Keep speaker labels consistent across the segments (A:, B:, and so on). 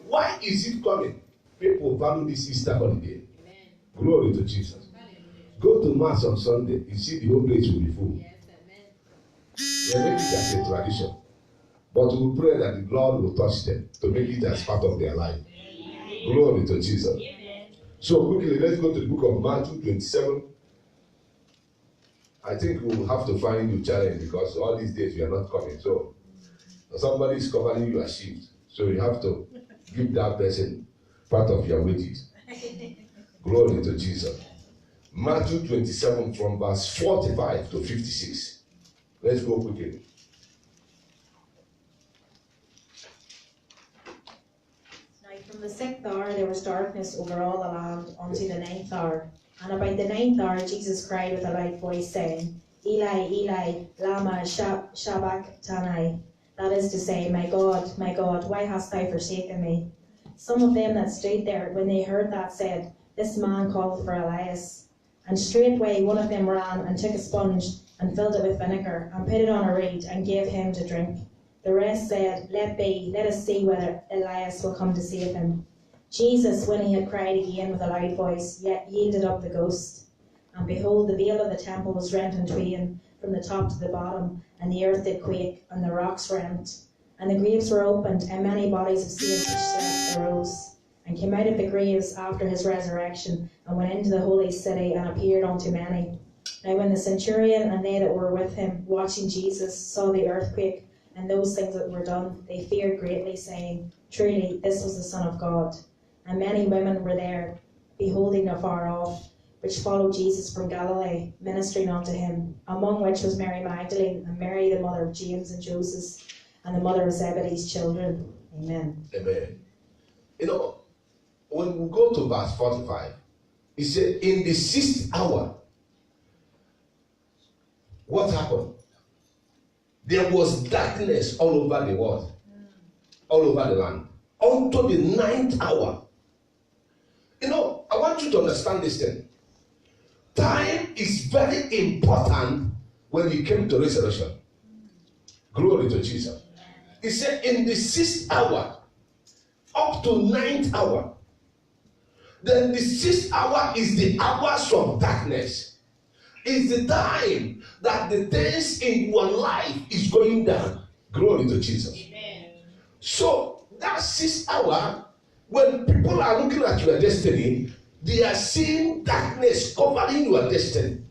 A: why is it coming? People value this Easter holiday. Amen. Glory to Jesus. Go to Mass on Sunday, you see the whole place will be full. Yes, they make it as a tradition. But we pray that the Lord will touch them to make it as part of their life. Glory to Jesus. Amen. So quickly, let's go to the book of Matthew 27. I think we will have to find you challenge because all these days we are not coming. So somebody is covering your shift. So you have to give that person part of your wages. Glory to Jesus. Matthew 27 from verse 45 to 56. Let's go quickly.
B: Now from the 6th hour there was darkness over all the land unto the 9th hour. And about the 9th hour Jesus cried with a loud voice, saying, Eli, Eli, lama sabachthani. That is to say, my God, why hast thou forsaken me? Some of them that stood there, when they heard that, said, This man calleth for Elias. And straightway one of them ran and took a sponge and filled it with vinegar and put it on a reed and gave him to drink. The rest said, Let be, let us see whether Elias will come to save him. Jesus, when he had cried again with a loud voice, yet yielded up the ghost. And behold, the veil of the temple was rent in twain from the top to the bottom, and the earth did quake, and the rocks rent. And the graves were opened, and many bodies of saints which slept arose, and came out of the graves after his resurrection, and went into the holy city, and appeared unto many. Now when the centurion and they that were with him, watching Jesus, saw the earthquake, and those things that were done, they feared greatly, saying, Truly, this was the Son of God. And many women were there, beholding afar off, which followed Jesus from Galilee, ministering unto him, among which was Mary Magdalene, and Mary the mother of James and Joseph, and the mother of Zebedee's children. Amen.
A: Amen. You know, when we go to verse 45, it said, in the 6th hour, what happened? There was darkness all over the world, all over the land, unto the 9th hour. You know, I want you to understand this thing. Time is very important when it came to resurrection. Glory to Jesus. He said, in the 6th hour, up to 9th hour. Then the 6th hour is the hours of darkness. It's the time that the things in your life is going down. Glory to Jesus. Amen. So that 6th hour, when people are looking at your destiny, they are seeing darkness covering your destiny.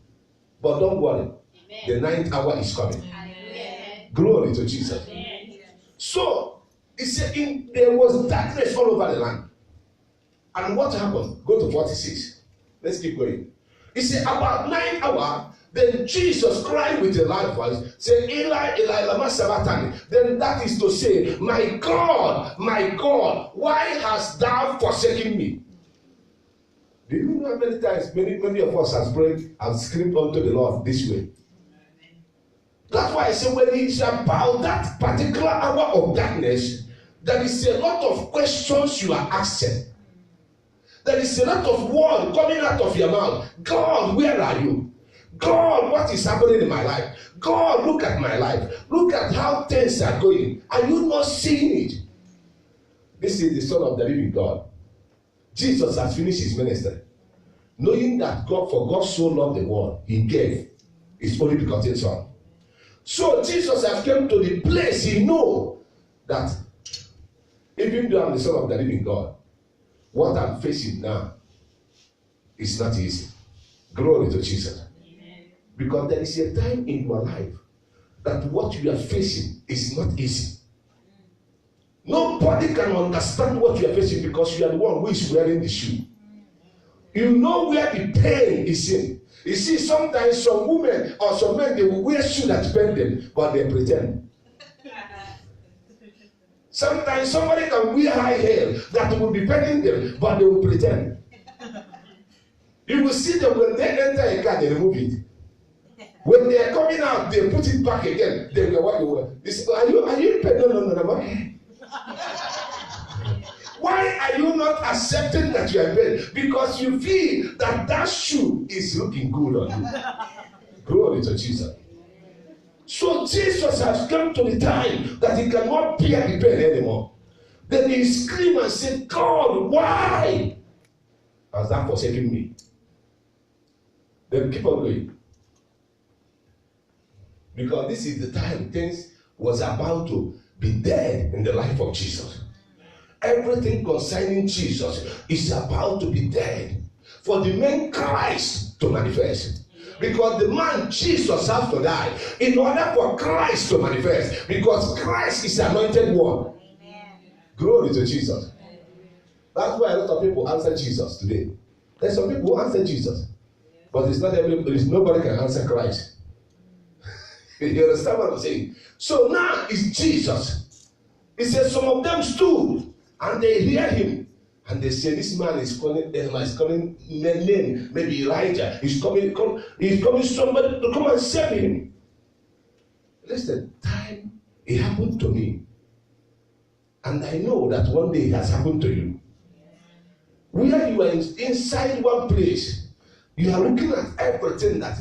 A: But don't worry. Amen. The 9th hour is coming. Amen. Glory to Jesus. Amen. So, it said there was darkness all over the land. And what happened? Go to 46. Let's keep going. It said about 9 hours, then Jesus cried with a loud voice, say, Eli, Eli, lama sabachthani. Then that is to say, my God, why hast thou forsaken me? Do you know how many times many of us have prayed and screamed unto the Lord this way? That's why I say when it's about that particular hour of darkness, there is a lot of questions you are asking. There is a lot of words coming out of your mouth. God, where are you? God, what is happening in my life? God, look at my life. Look at how things are going. Are you not seeing it? This is the Son of the living God. Jesus has finished his ministry. Knowing that God, for God so loved the world, he gave his only begotten Son. So Jesus has come to the place he knows that even though I'm the Son of the living God, what I'm facing now is not easy. Glory to Jesus. Amen. Because there is a time in your life that what you are facing is not easy. Nobody can understand what you are facing because you are the one who is wearing the shoe. You know where the pain is in. You see, sometimes some women or some men, they will wear shoes that pain them, but they pretend. Sometimes somebody can wear high hair that will be paining them, but they will pretend. You will see them when they enter a car, they remove it. When they are coming out, they put it back again. They go, what you wear? They say, are you no. Why are you not accepting that you are pain? Because you feel that shoe is looking good on you. Glory to Jesus. So Jesus has come to the time that he cannot bear the pain anymore. Then he screamed and said, God, why has that forsaken me? Then keep on going. Because this is the time things was about to be dead in the life of Jesus. Everything concerning Jesus is about to be dead for the man Christ to manifest. Because the man Jesus has to die in order for Christ to manifest. Because Christ is the anointed one. Amen. Glory to Jesus. That's why a lot of people answer Jesus today. There's some people who answer Jesus, but it's not everybody. Nobody can answer Christ. You understand what I'm saying? So now it's Jesus. He says some of them stood and they hear him. And they say, this man is calling name, maybe Elijah. He's coming somebody to come and save him. Listen, time, it happened to me. And I know that one day it has happened to you. Where you are inside one place, you are looking at everything that,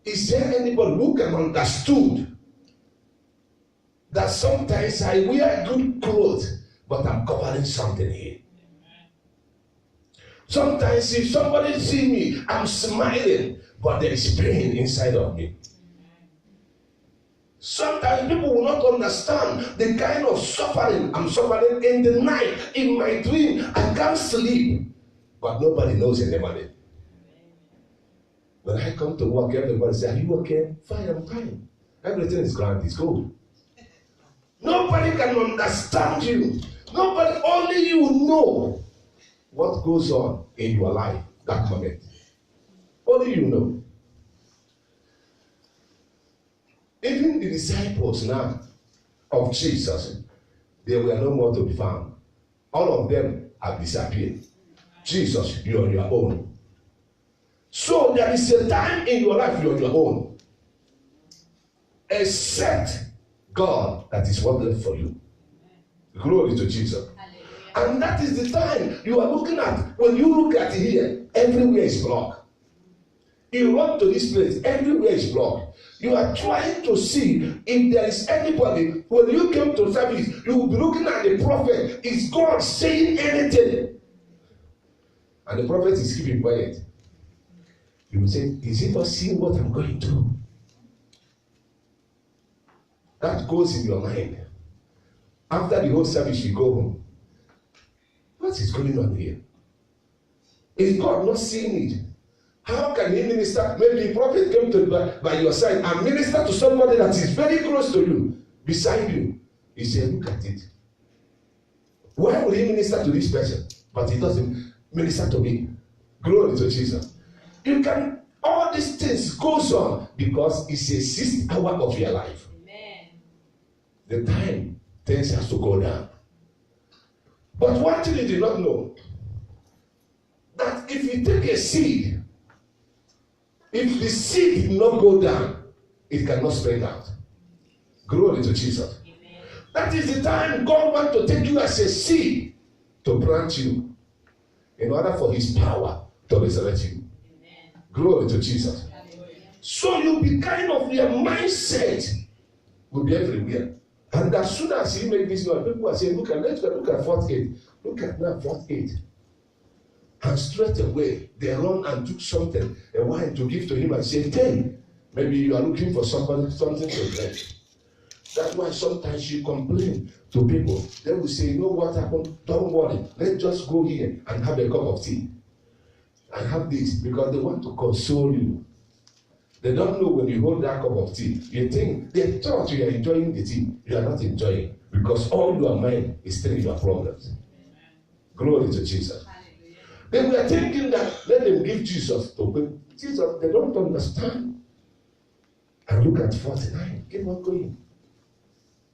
A: is there anybody who can understand that sometimes I wear good clothes, but I'm covering something here? Sometimes if somebody see me, I'm smiling, but there is pain inside of me. Sometimes people will not understand the kind of suffering I'm suffering in the night, in my dream. I can't sleep, but nobody knows anybody. When I come to work, everybody says, are you okay? Fine, I'm fine. Everything is grand, it's good. Nobody can understand you. Nobody, only you know what goes on in your life that moment. Only you know. Even the disciples now of Jesus, they were no more to be found. All of them have disappeared. Jesus, you're on your own. So there is a time in your life you're on your own. Except God that is working for you. Glory to Jesus. And that is the time you are looking at. When you look at here, everywhere is blocked. You run to this place, everywhere is blocked. You are trying to see if there is anybody. When you came to service, you will be looking at the prophet. Is God saying anything? And the prophet is keeping quiet. You will say, is he not seeing what I'm going through? That goes in your mind. After the whole service, you go home. What is going on here? Is God not seeing it? How can he minister? Maybe the prophet came to by your side and minister to somebody that is very close to you, beside you. He said, look at it. Why would he minister to this person? But he doesn't minister to me. Glory to Jesus. You can, all these things goes on because it's a 6th hour of your life. Amen. The time things has to go down. But one thing you did not know, that if you take a seed, if the seed did not go down, it cannot spread out. Glory to Jesus. Amen. That is the time God wants to take you as a seed to plant you in order for his power to resurrect you. Amen. Glory to Jesus. Hallelujah. So you'll be kind of, your mindset will be everywhere. And as soon as he made this noise, people are saying, look at 4th gate. Look at now 4th gate. And straight away, they run and took something, a wine to give to him and say, hey, maybe you are looking for something to drink. That's why sometimes you complain to people. They will say, you know what happened? Don't worry. Let's just go here and have a cup of tea. And have this, because they want to console you. They don't know when you hold that cup of tea. You think, they thought you are enjoying the tea. You are not enjoying. Because all your mind is telling your problems. Amen. Glory to Jesus. Hallelujah. They were thinking that, let them give Jesus to win. Jesus, they don't understand. And look at 49. Keep on going.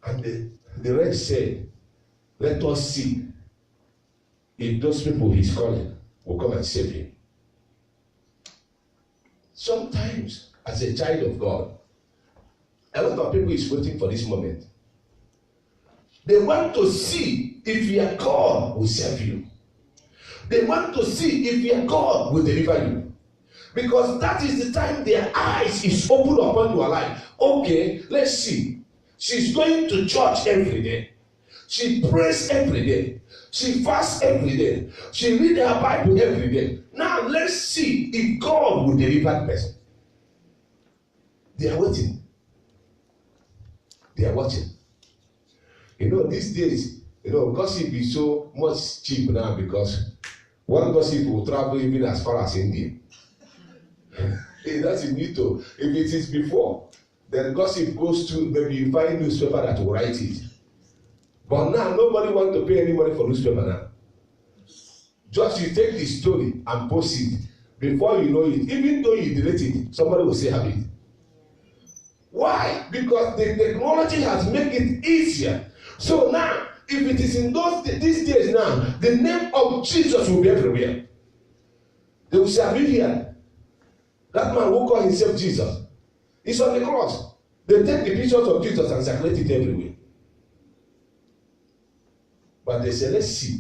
A: And the rest said, let us see if those people he's calling will come and save him. Sometimes, as a child of God, a lot of people is waiting for this moment. They want to see if your God will save you. They want to see if your God will deliver you. Because that is the time their eyes is open upon your life. Okay, let's see. She's going to church every day. She prays every day. She fasts every day. She reads her Bible every day. Now let's see if God will deliver the person. They are waiting. They are watching. You know, these days, gossip is so much cheap now because one gossip will travel even as far as India. It doesn't need to. If it is before, then gossip goes to, maybe you find newspaper that will write it. But now, nobody wants to pay any money for newspaper now. Just you take the story and post it. Before you know it, even though you delete it, somebody will say have it. Why? Because the technology has made it easier. So now, if it is in these days now, the name of Jesus will be everywhere. They will say, have you heard? That man who called himself Jesus is on the cross. They take the pictures of Jesus and circulate it everywhere. But they say, let's see.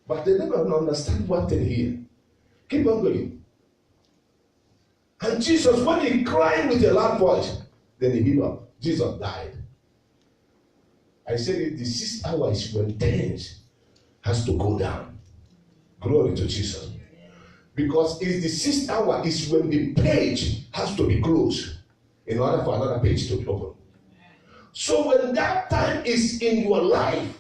A: But they never understand one thing here. Keep on going. And Jesus, when he cried with a loud voice, then he gave up. Jesus died. I said it, the 6 hours when things has to go down. Glory to Jesus. Because it's the 6th hour is when the page has to be closed in order for another page to be open. So when that time is in your life,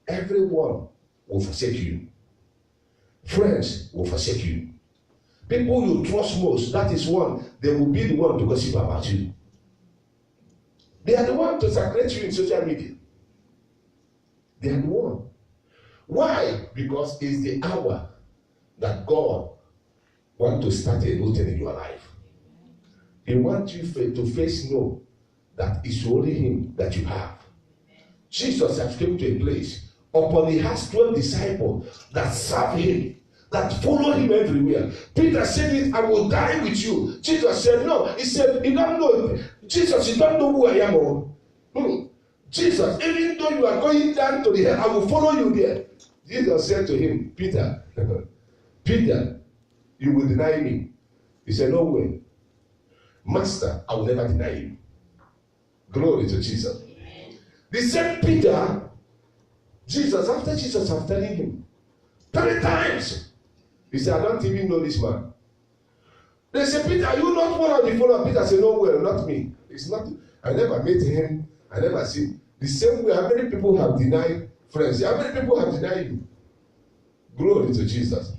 A: everyone will forsake you. Friends will forsake you. People you trust most, that is one, they will be the one to gossip about you. They are the one to circulate you in social media. They are the one. Why? Because it's the hour that God wants to start a new thing in your life. He wants you to face know that it's only him that you have. Jesus has come to a place upon he has 12 disciples that serve him, that follow him everywhere. Peter said, I will die with you. Jesus said, no. He said, you don't know. Jesus, you don't know who I am. Jesus, even though you are going down to the hell, I will follow you there. Jesus said to him, Peter, Peter, you will deny me. He said, no way. Master, I will never deny you. Glory to Jesus. Amen. The same Peter, Jesus, after Jesus have telling him 3 times, he said, I don't even know this man. They said, Peter, are you not one of the followers? Peter said, no, well, not me. It's not. I never met him. I never see. The same way, how many people have denied friends? How many people have denied you? Glory to Jesus.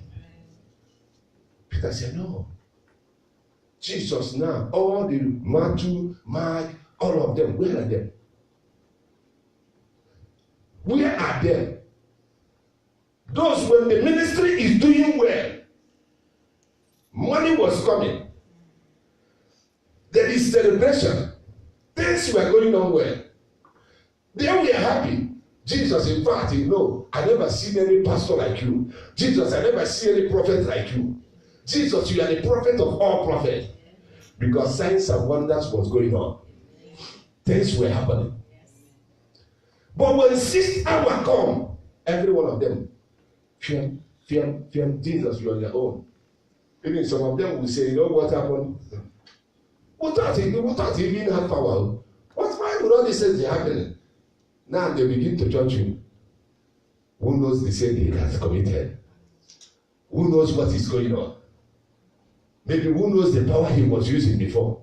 A: Peter said, no. Jesus now, all the Matthew, Mark, all of them, where are they? Where are they? Those when the ministry is doing well, money was coming, there is celebration, things were going on well. They were happy. Jesus, in fact, I never seen any pastor like you. Jesus, I never see any prophet like you. Jesus, you are the prophet of all prophets. Because signs and wonders was going on. Things were happening. But when 6th hour come, every one of them, fear, Jesus, you are on your own. Even some of them will say, you know what happened? Without even have power. Why would all these things happening? Now they begin to judge you. Who knows the sin he has committed? Who knows what is going on? Maybe who knows the power he was using before?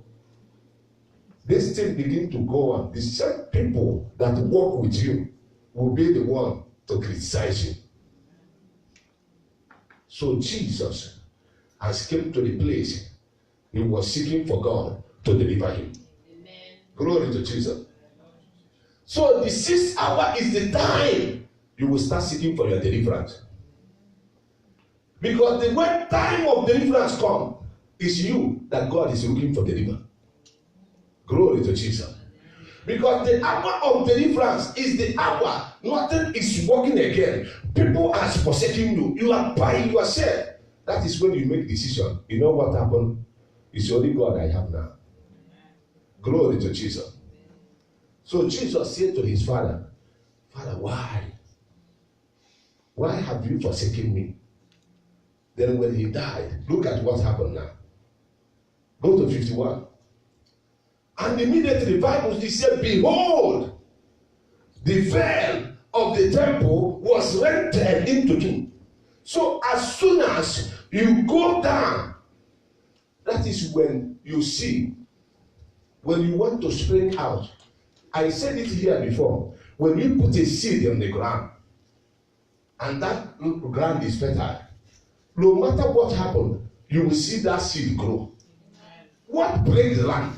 A: This thing begin to go on. The same people that work with you will be the one to criticize you. So Jesus has come to the place he was seeking for God to deliver him. Amen. Glory to Jesus. So the 6th hour is the time you will start seeking for your deliverance. Because the when time of deliverance comes, it's you that God is looking for deliverance. Glory to Jesus. Because the hour of deliverance is the hour nothing is working again. People are forsaking you. You are by yourself. That is when you make decision. You know what happened? It's only God I have now. Glory to Jesus. So Jesus said to his father, Father, why? Why have you forsaken me? Then when he died, look at what happened now. Go to 51. And immediately the Bible said, behold, The veil of the temple was rented into two. So as soon as you go down, that is when you see, when you want to spring out. I said it here before. When you put a seed in the ground, and that ground is fertile, no matter what happened, you will see that seed grow. What break the land?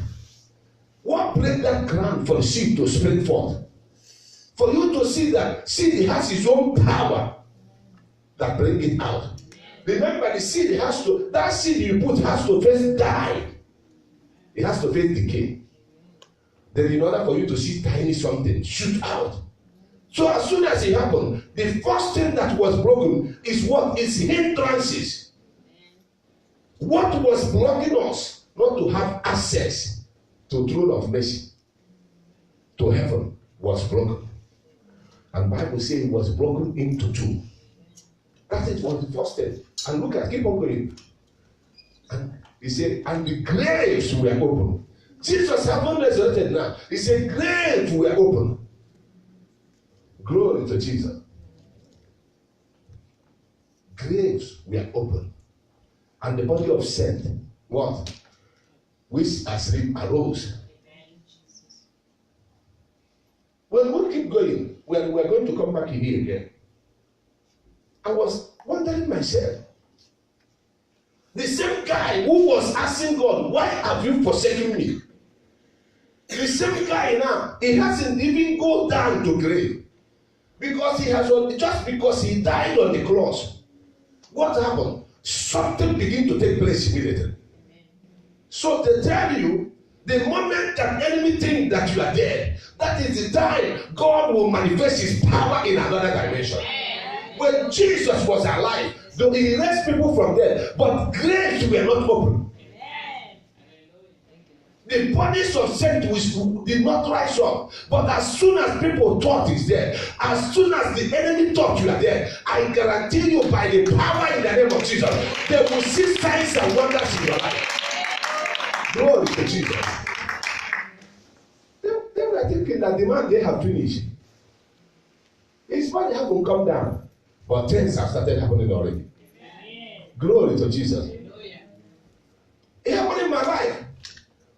A: What break that ground for the seed to spring forth? For you to see that seed has its own power that bring it out. Remember, the seed has to, that seed you put has to first die. It has to first decay. Then in order for you to see tiny something shoot out. So as soon as it happened, the first thing that was broken is what? Is hindrances. What was blocking us not to have access to the throne of mercy, to heaven, was broken. And the Bible says it was broken into two. That is what the first thing. And look at, keep on going. And he said, and the graves were open. Jesus haven't resurrected now. He said, graves were open. Glory to Jesus. Graves were open. And the body of Seth, what? Which asleep arose. When we keep going, we're going to come back here again. I was wondering myself, the same guy who was asking God, why have you forsaken me? The same guy now, he hasn't even go down to grave. Because he has, just because he died on the cross, what happened? Something began to take place immediately. So to tell you, the moment that enemy think that you are dead, that is the time God will manifest his power in another dimension. When Jesus was alive, though he raised people from death, but graves were not open. The bodies of saints did not rise up. But as soon as people thought he's dead, as soon as the enemy thought you are dead, I guarantee you by the power in the name of Jesus, they will see signs and wonders in your life. Glory to Jesus. They were thinking that the man they have finished. His body hasn't come down. But things have started happening already. Glory to Jesus. It happened in my life.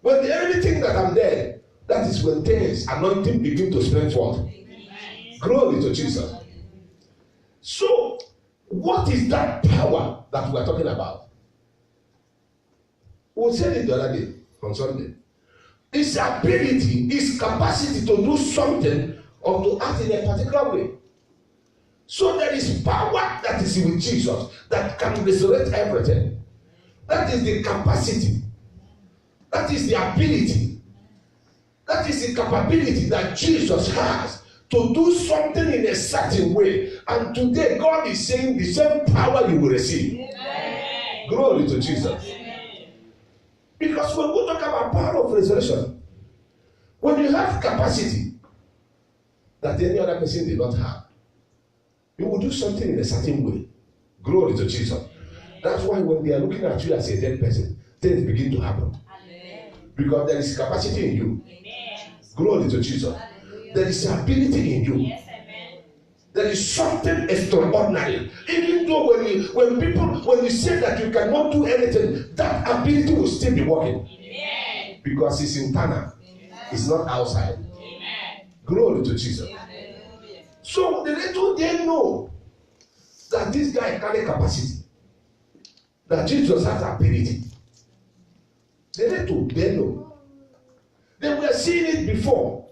A: When the enemy thinks that I'm dead, that is when things, anointing begin to spring forth. Glory to Jesus. So, what is that power that we are talking about? We said it the other day, on Sunday. It's ability, it's capacity to do something or to act in a particular way. So there is power that is with Jesus that can resurrect everything. That is the capacity. That is the ability. That is the capability that Jesus has to do something in a certain way. And today God is saying the same power you will receive. Amen. Glory to Jesus. Amen. Because when we talk about power of resurrection, when you have capacity that any other person did not have, you will do something in a certain way. Glory to Jesus. That's why when they are looking at you as a dead person, things begin to happen. Because there is capacity in you. Amen. Glory to Jesus. Hallelujah. There is ability in you. Yes, amen. There is something extraordinary. Even though when you say that you cannot do anything, that ability will still be working. Amen. Because it's internal. Amen. It's not outside. Amen. Glory to Jesus. Hallelujah. So the little they know that this guy carry capacity. That Jesus has ability. They know. They were seeing it before,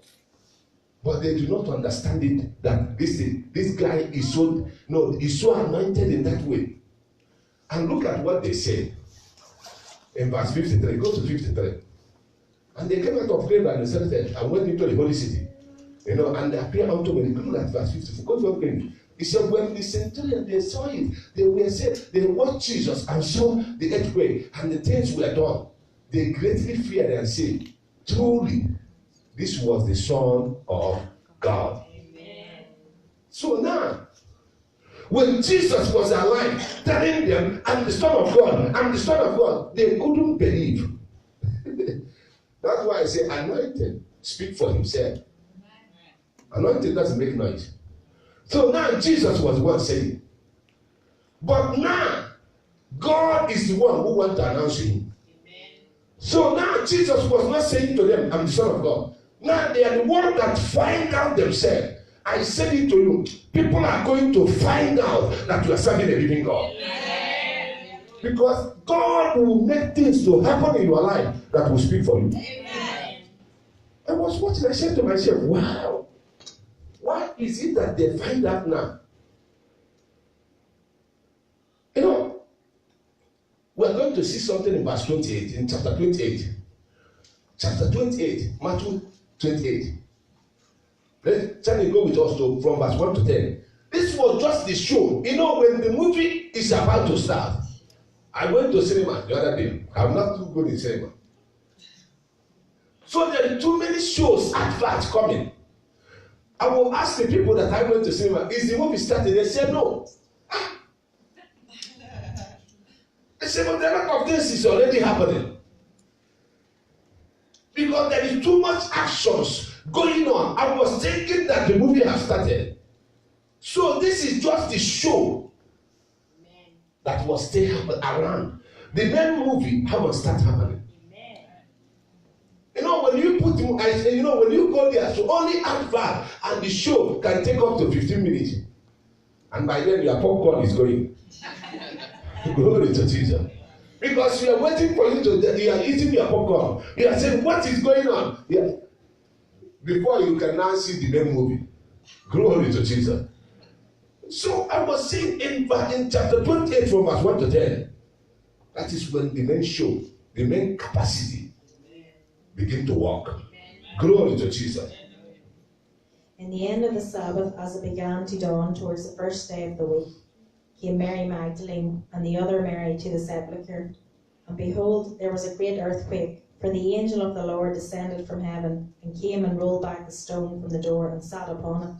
A: but they do not understand it. That this guy is so anointed in that way. And look at what they said in verse 53. Go to 53. And they came out of grave and resurrected and went into the holy city. And they appeared unto me. Look at verse 54. Go to the He said, when the centurion they saw it, they watched Jesus and saw the earthquake and the things were done. They greatly feared and said, truly, this was the Son of God. Amen. So now, when Jesus was alive, telling them, I'm the Son of God, I'm the Son of God, they couldn't believe. That's why I say, anointed, speak for himself. Anointing doesn't make noise. So now Jesus was the one saying. But now, God is the one who wants to announce him. So now Jesus was not saying to them, I'm the Son of God. Now they are the ones that find out themselves. I said it to you. People are going to find out that you are serving a living God. Amen. Because God will make things to happen in your life that will speak for you. Amen. I was watching, I said to myself, wow, why is it that they find out now? You know, we're going to see something in verse 28, in chapter 28. Chapter 28, Matthew 28. Let's go with us to from verse 1 to 10. This was just the show. You know, when the movie is about to start, I went to cinema the other day. I'm not too good in cinema. So there are too many shows adverts coming. I will ask the people that I went to cinema, is the movie started? They said no. They said, but a lot of this is already happening. Because there is too much actions going on. I was thinking that the movie has started. So this is just the show that was still around. The main movie haven't started happening. You know, when you put, you know, when you go there, so only advert and the show can take up to 15 minutes. And by then your popcorn is going. Glory to Jesus. Because you are waiting for you to, you are eating your popcorn. You are saying, what is going on? Yeah. Before you can now see the main movie. Glory to Jesus. So I was saying in chapter 28 from verse 1 to 10, that is when the main show, the main capacity begin to work. Glory to Jesus.
B: In the end of the Sabbath, as it began to dawn towards the first day of the week, came Mary Magdalene and the other Mary to the sepulchre. And behold, there was a great earthquake, for the angel of the Lord descended from heaven, and came and rolled back the stone from the door, and sat upon it.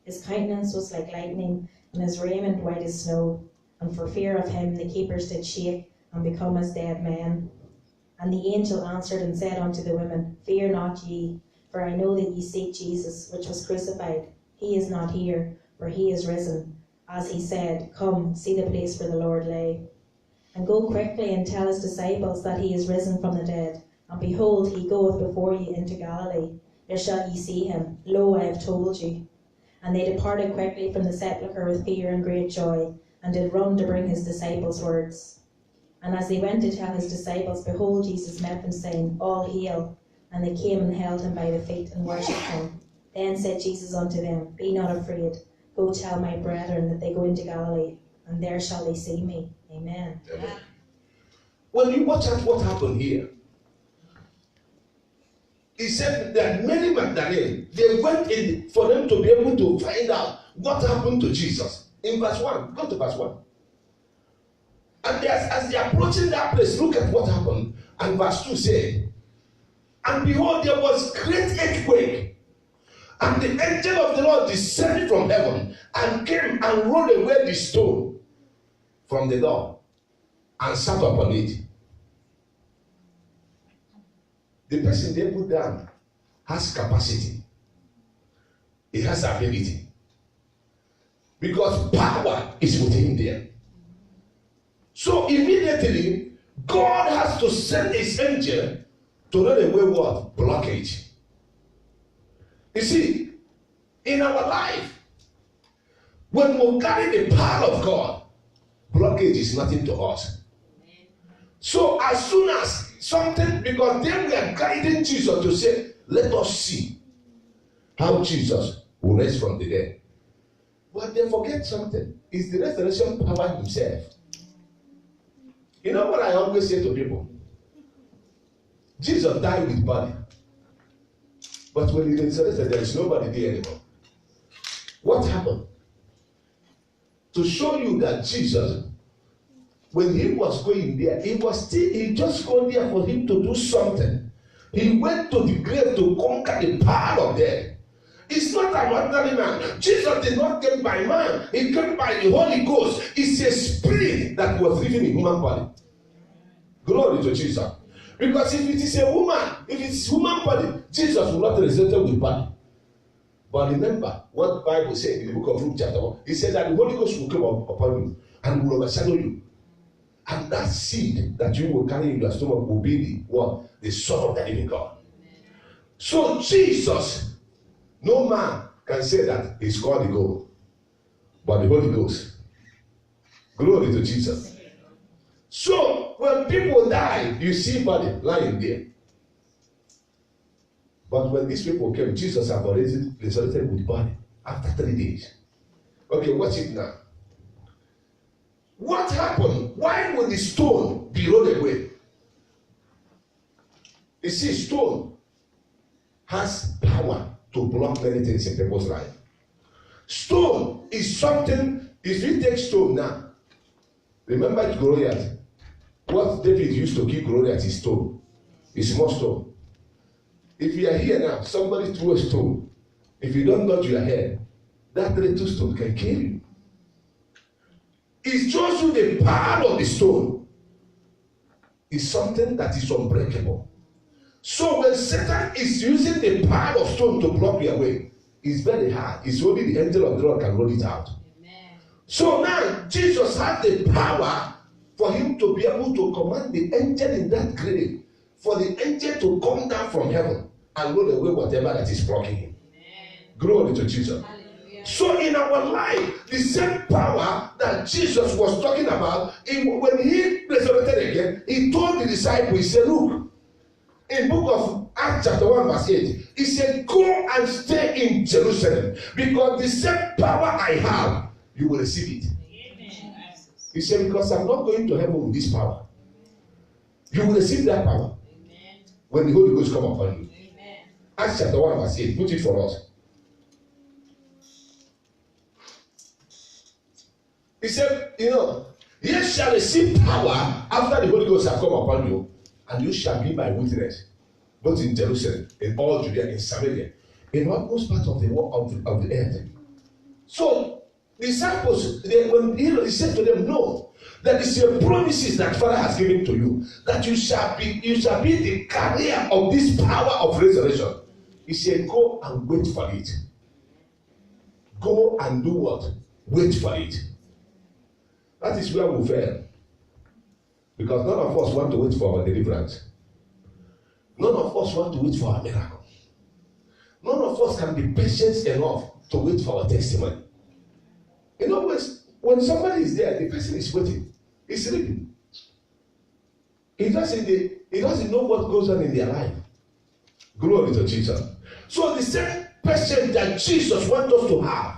B: His countenance was like lightning, and his raiment white as snow. And for fear of him the keepers did shake, and become as dead men. And the angel answered and said unto the women, Fear not ye, for I know that ye seek Jesus, which was crucified. He is not here, for he is risen. As he said, Come, see the place where the Lord lay. And go quickly and tell his disciples that he is risen from the dead. And behold, he goeth before you into Galilee. There shall ye see him. Lo, I have told you. And they departed quickly from the sepulchre with fear and great joy, and did run to bring his disciples words. And as they went to tell his disciples, behold, Jesus met them, saying, All hail. And they came and held him by the feet and worshipped him. Then said Jesus unto them, Be not afraid. Go tell my brethren that they go into Galilee, and there shall they see me. Amen.
A: Amen. When you watch out what happened here, he said that Mary Magdalene, they went in for them to be able to find out what happened to Jesus. In verse 1, go to verse 1. And as they are approaching that place, look at what happened. And verse 2 said, And behold, there was great earthquake. And the angel of the Lord descended from heaven and came and rolled away the stone from the door and sat upon it. The person they put down has capacity. He has ability. Because power is within there. So immediately, God has to send his angel to run away what? Blockage. You see, in our life, when we carry the power of God, blockage is nothing to us. So as soon as something, because then we are guiding Jesus to say, let us see how Jesus will raise from the dead. But they forget something. It's the resurrection power himself. You know what I always say to people? Jesus died with body. But when he resurrected, there is nobody there anymore. What happened? To show you that Jesus, when he was going there, he just going there for him to do something. He went to the grave to conquer the power of death. It's not an ordinary man. Jesus did not come by man. He came by the Holy Ghost. It's a spirit that was living in human body. Glory to Jesus. Because if it is a woman, if it's human body, Jesus will not resurrect with body. But remember what the Bible said in the book of Luke chapter 1. It said that the Holy Ghost will come upon you and will overshadow you. And that seed that you will carry in your stomach will be the what? The Son of the living God. So Jesus, no man can say that he's called the God, but the Holy Ghost. Glory to Jesus. So when people die, you see body lying there. But when these people came, Jesus had already resurrected with body after 3 days. Okay, watch it now. What happened? Why would the stone be rolled away? You see, stone has power to block many things in people's life. Stone is something, if you take stone now, remember Goliath. What David used to kill Goliath is stone. It's small stone. If you are here now, somebody threw a stone. If you don't nod your head, that little stone can kill you. It shows you the power of the stone. It's something that is unbreakable. So when Satan is using the power of stone to block your way, it's very hard. It's only the angel of the Lord can roll it out. Amen. So now Jesus had the power for him to be able to command the angel in that grave, for the angel to come down from heaven and roll away whatever that is blocking him. Amen. Glory to Jesus. Hallelujah. So in our life, the same power that Jesus was talking about, when he resurrected again, he told the disciples, he said, look, in book of Acts chapter 1 verse 8, he said, go and stay in Jerusalem, because the same power I have, you will receive it. Amen. He said, because I'm not going to heaven with this power. You will receive that power. Amen. When the Holy Ghost come upon you. Amen. Acts chapter 1 verse 8, put it for us. He said, ye shall receive power after the Holy Ghost has come upon you, and you shall be my witness, both in Jerusalem, in all Judea, in Samaria, in almost part of the world of the earth. So, disciples, when he said to them, no, that is your promises that Father has given to you, that you shall be the carrier of this power of resurrection. He said, go and wait for it. Go and do what? Wait for it. That is where we fail. Because none of us want to wait for our deliverance. None of us want to wait for our miracle. None of us can be patient enough to wait for our testimony. In other words, when somebody is there, the person is waiting. He's sleeping. He doesn't know what goes on in their life. Glory to Jesus. So the same person that Jesus wants us to have.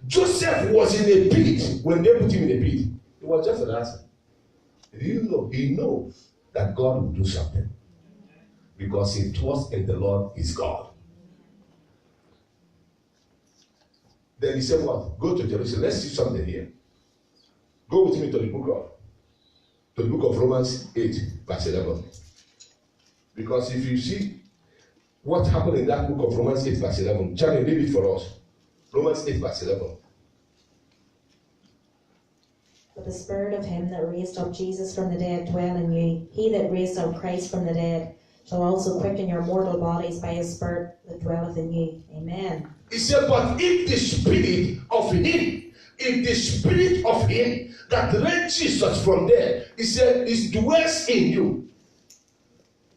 A: Joseph was in a pit when they put him in a pit. It was just an answer. He knows that God will do something, because he trusts in the Lord his God. Then he said, what? Go to Jerusalem. Let's see something here. Go with me to the book of Romans 8, verse 11. Because if you see what happened in that book of Romans 8, verse 11, Charlie, read it for us. Romans 8, verse 11.
B: But the spirit of him that raised up Jesus from the dead dwell in you. He that raised up Christ from the dead shall also quicken your mortal bodies by his spirit that dwelleth in you. Amen. He said, but if the spirit of him that raised Jesus from dead, he said, is dwells in you,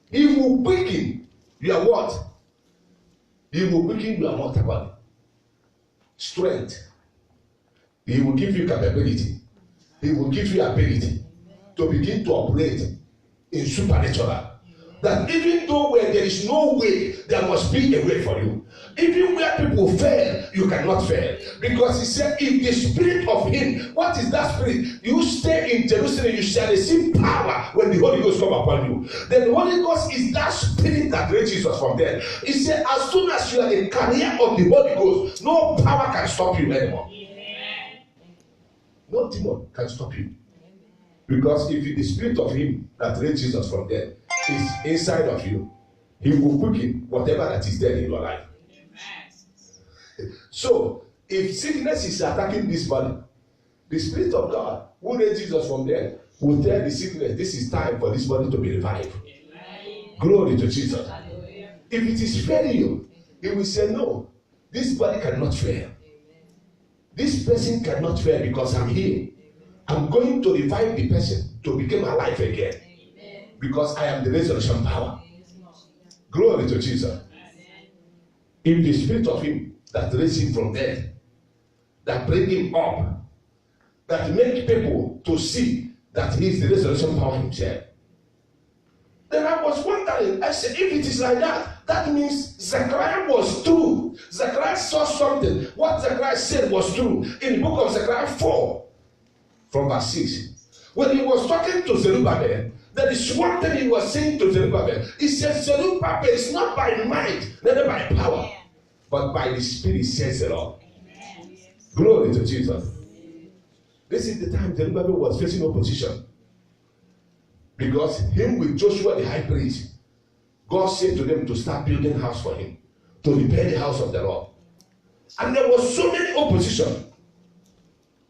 B: he will quicken your what? He will quicken your mortal body. Strength. He will give you capability. He will give you ability to begin to operate in supernatural. That even though where there is no way, there must be a way for you. Even where people fail, you cannot fail. Because he said, if the spirit of him, what is that spirit? You stay in Jerusalem, you shall receive power when the Holy Ghost come upon you. Then the Holy Ghost is that spirit that raised Jesus from there. He said, as soon as you are the carrier of the Holy Ghost, no power can stop you anymore. No demon can stop you. Because if the spirit of him that raised Jesus from there is inside of you, he will quicken whatever that is there in your life. So, if sickness is attacking this body, the spirit of God who raised Jesus from there will tell the sickness, this is time for this body to be revived. Glory to Jesus. If it is failing you, he will say, no,
A: This body cannot fail. This person cannot fail because I'm here. I'm going to revive the person to become alive again. Because I am the resurrection power. Glory to Jesus. If the spirit of him that raised him from death, that bring him up, that make people to see that he is the resurrection power himself. Then I was wondering, I said, if it is like that, that means Zechariah was true. Zechariah saw something. What Zechariah said was true. In the book of Zechariah 4, from verse 6, when he was talking to Zerubbabel, there is one thing he was saying to Zerubbabel. He said, Zerubbabel is not by might, neither by power, but by the Spirit, says the Lord. Amen. Glory to Jesus. This is the time Zerubbabel was facing opposition. Because him with Joshua the high priest, God said to them to start building a house for him, to repair the house of the Lord. And there was so many opposition.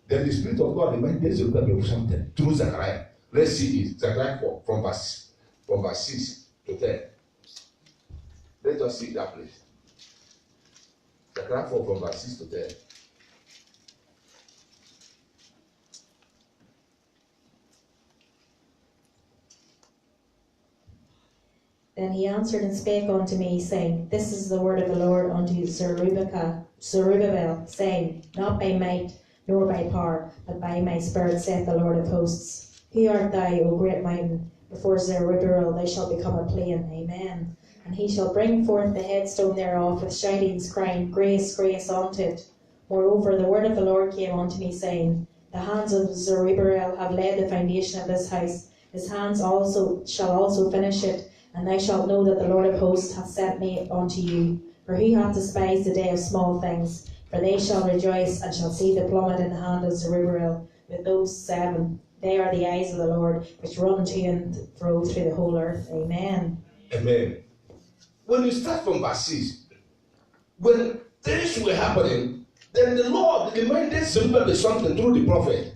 A: Then the Spirit of God reminded Zerubbabel of something through Zechariah. Let's see it. Zechariah 4 from verse 6 to 10. Let's just see that place. Zechariah 4 from verse 6 to 10.
B: Then he answered and spake unto me, saying, This is the word of the Lord unto Zerubbabel, saying, Not by might, nor by power, but by my spirit, saith the Lord of hosts. Who art thou, O great mountain? Before Zerubbabel thou shalt become a plain. Amen. And he shall bring forth the headstone thereof with shoutings, crying, Grace, grace unto it. Moreover, the word of the Lord came unto me, saying, The hands of Zerubbabel have laid the foundation of this house. His hands also shall also finish it. And thou shalt know that the Lord of hosts hath sent me unto you. For he hath despised the day of small things. For they shall rejoice, and shall see the plummet in the hand of Zerubbabel with those 7. They are the eyes of the Lord, which run to and fro through the whole earth. Amen.
A: Amen. When you start from verse 6, when things were happening, then the Lord reminded Zerubbabel something through the prophet.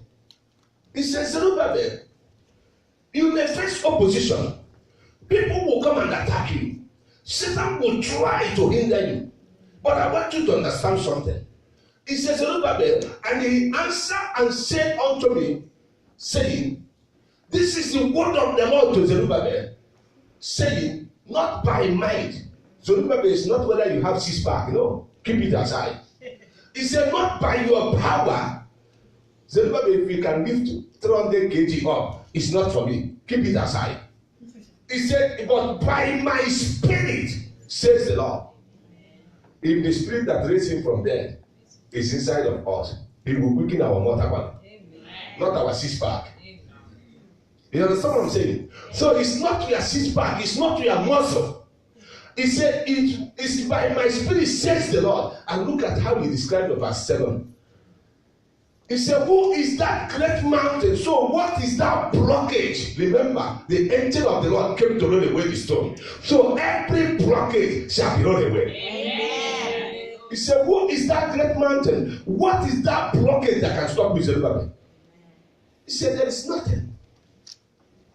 A: He says, Zerubbabel, you may face opposition. People will come and attack you. Satan will try to hinder you. But I want you to understand something. He says, Zerubbabel, and he answered and said unto me, saying, This is the word of the Lord to Zerubbabel, saying, Not by might. Zerubbabel is not whether you have 6-pack, keep it aside. He said, Not by your power. Zerubbabel, if you can lift 300 kg up, it's not for me. Keep it aside. He said, But by my spirit, says the Lord. If the spirit that raised him from death is inside of us, he will weaken our mortal body, not our 6-pack. You understand what I'm saying? So it's not your 6-pack, it's not your muscle. He said, It's by my spirit, says the Lord. And look at how he described the verse 7. He said, Who is that great mountain? So what is that blockage? Remember, the angel of the Lord came to roll away the stone. So every blockage shall be rolled away. Amen. He said, Who is that great mountain? What is that blockage that can stop you, Zerubbabel? He said, There is nothing.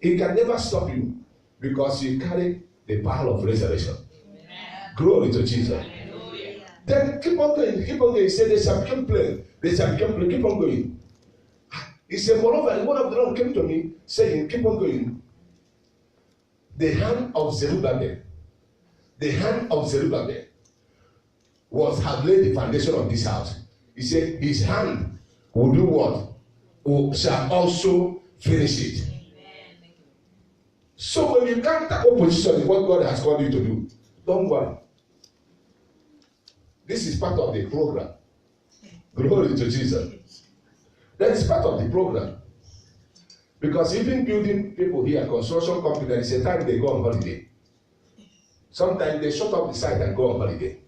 A: It can never stop you because you carry the power of resurrection. Amen. Glory to Jesus. Hallelujah. Then keep on going, keep on going. He said, They shall become plain. They shall become plain. Keep on going. He said, Moreover, the word of the Lord came to me, saying, Keep on going. The hand of Zerubbabel have laid the foundation of this house. He said, His hand will do what? Shall also finish it. Amen. So when you counter opposition in what God has called you to do, don't worry. This is part of the program. Glory to Jesus. That is part of the program. Because even building people here, construction company, there is a time they go on holiday. Sometimes they shut up the site and go on holiday.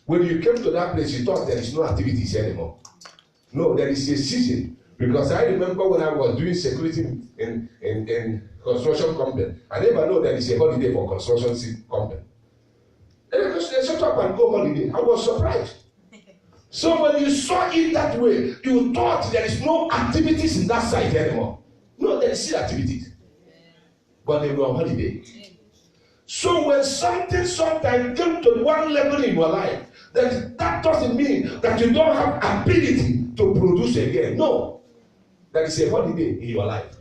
A: When you came to that place, you thought there is no activities anymore. No, there is a season. Because I remember when I was doing security in construction company, I never know there is a holiday for construction company. And they shut up and go holiday. I was surprised. So when you saw it that way, you thought there is no activities in that site anymore. No, there is still activities. But they were on holiday. So when something sometimes came to one level in your life, That doesn't mean that you don't have ability to produce again. No. That is a holiday in your life.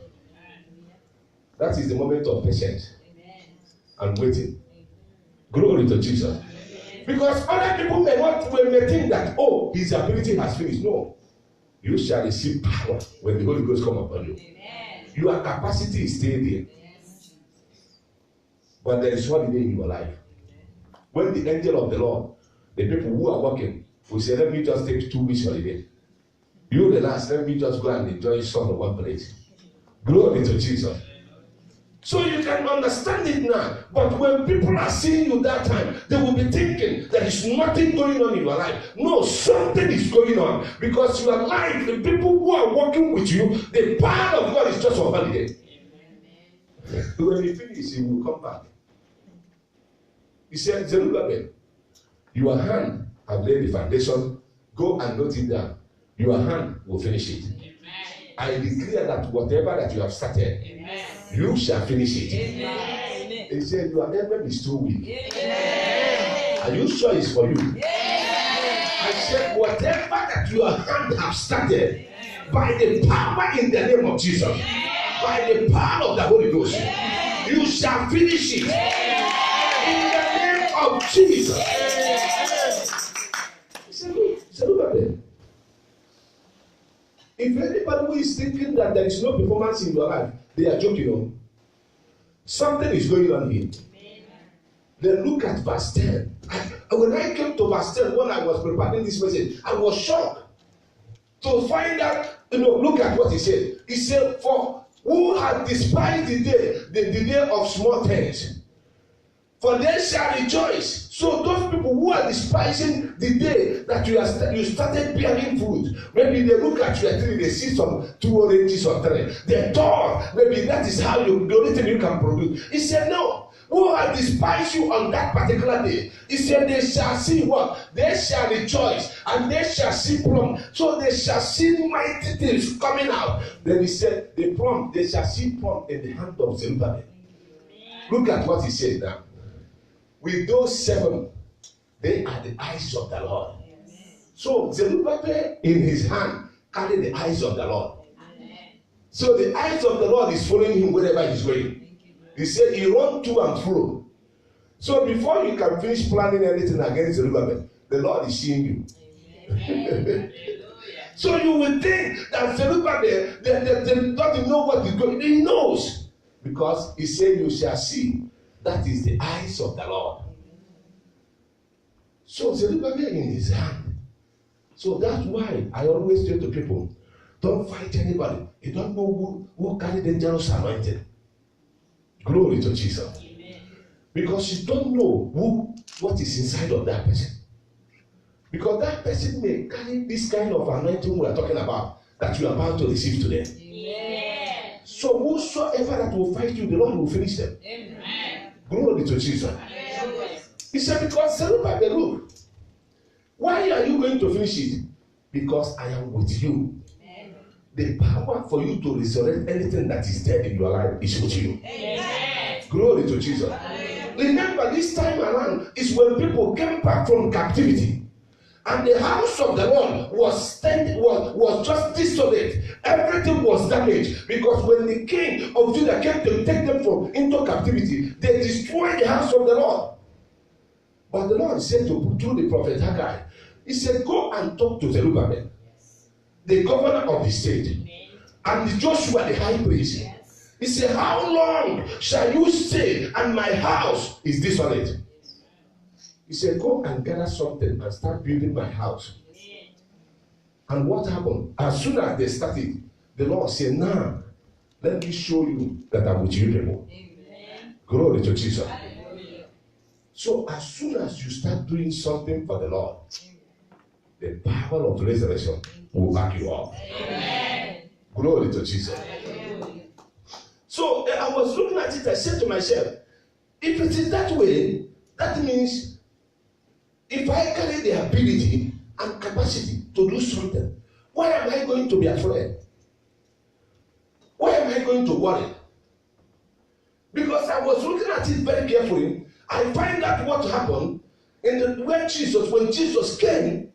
A: That is the moment of patience and waiting. Glory to Jesus. Because other people may think that, oh, his ability has finished. No. You shall receive power when the Holy Ghost come upon you. Your capacity is still there. But there is holiday in your life. When the angel of the Lord, the people who are working, will say, let me just take 2 weeks holiday. You relax, let me just go and enjoy sun in one place. Glory to Jesus. So you can understand it now. But when people are seeing you that time, they will be thinking there is nothing going on in your life. No, something is going on. Because your life, the people who are working with you, the power of God is just for holiday. When you finish, he will come back. He said, Zerubbabel, your hand have laid the foundation. Go and note it down. Your hand will finish it. I declare that whatever that you have started, you shall finish it. He said, your enemy is too weak. Are you sure it's for you? I said, whatever that your hand have started, by the power in the name of Jesus, by the power of the Holy Ghost, you shall finish it. In the name of Jesus. He said, look, if anybody who is thinking that there is no performance in your life, they are joking on. Something is going on here. Then look at verse 10. When I came to verse 10, when I was preparing this message, I was shocked to find out, look at what he said. He said, for who has despised the day of small things, for they shall rejoice. So those people who are despising the day that you started bearing fruit, maybe they look at your tree, they see some 2 oranges or 3. They thought maybe that is how the only thing you can produce. He said, no. Who have despised you on that particular day? He said, they shall see what? They shall rejoice and they shall see plum. So they shall see mighty things coming out. Then he said, the plum, they shall see plum in the hand of Zerubbabel. Look at what he said now. With those 7, they are the eyes of the Lord. So Zerubbabel in his hand carry the eyes of the Lord. So the eyes of the Lord is following him wherever he's going. He said he run to and fro. So before you can finish planning anything against Zerubbabel, the Lord is seeing you. So you will think that Zerubbabel doesn't know what is going. He knows, because he said you shall see. That is the eyes of the Lord. So Zerubbabel in his hand. So that's why I always say to people, don't fight anybody. You don't know who carry dangerous anointing. Glory to Jesus. Amen. Because you don't know what is inside of that person. Because that person may carry this kind of anointing we are talking about, that you are about to receive today. Amen. So whosoever that will fight you, the Lord will finish them. Amen. Glory to Jesus. Amen. He said, because Zerubbabel, look, why are you going to finish it? Because I am with you. Amen. The power for you to resurrect anything that is dead in your life is with you. Amen. Glory to Jesus. Amen. Remember, this time around is when people came back from captivity. And the house of the Lord was just desolate. Everything was damaged. Because when the king of Judah came to take them into captivity, they destroyed the house of the Lord. But the Lord said through the prophet Haggai, he said, go and talk to Zerubbabel, the governor of the state, and Joshua the high priest. He said, how long shall you stay and my house is desolate? He said, go and gather something and start building my house. And what happened? As soon as they started, the Lord said, now, let me show you that I'm with you people. Amen. Glory to Jesus. Hallelujah. So as soon as you start doing something for the Lord, the power of resurrection will back you up. Amen. Glory to Jesus. Hallelujah. So I was looking at it, I said to myself, if it is that way, that means if I carry the ability and capacity to do something, why am I going to be afraid? Why am I going to worry? Because I was looking at it very carefully. I find out what happened. When Jesus came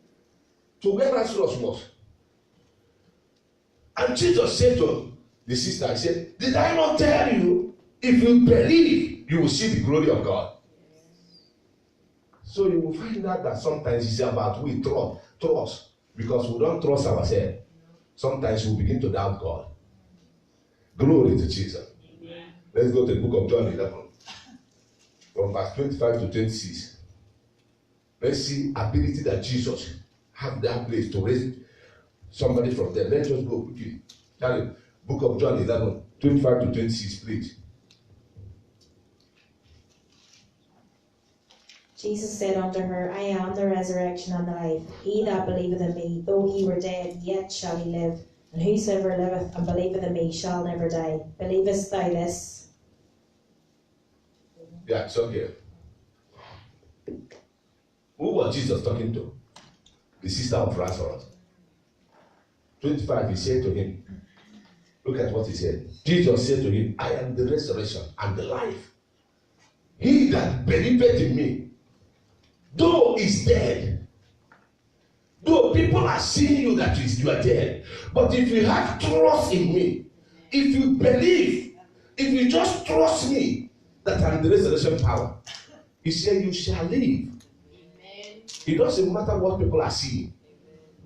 A: to where Lazarus was, and Jesus said to the sister, he said, did I not tell you, if you believe, you will see the glory of God? So you will find out that sometimes it's about we trust, because we don't trust ourselves. Sometimes we begin to doubt God. Glory to Jesus. Amen. Let's go to the book of John 11, from verse 25 to 26. Let's see ability that Jesus have that place to raise somebody from there. Let's just go quickly. Charlie, book of John 11, 25 to 26, please.
B: Jesus said unto her, I am the resurrection and the life. He that believeth in me, though he were dead, yet shall he live. And whosoever liveth and believeth in me shall never die. Believest thou this?
A: Yeah, it's okay. Who was Jesus talking to? The sister of Lazarus. 25, he said to him, look at what he said. Jesus said to him, I am the resurrection and the life. He that believeth in me, though is dead, though people are seeing you that you are dead, but if you have trust in me, if you believe, if you just trust me that I'm the resurrection power, he said you shall live. Amen. It doesn't matter what people are seeing,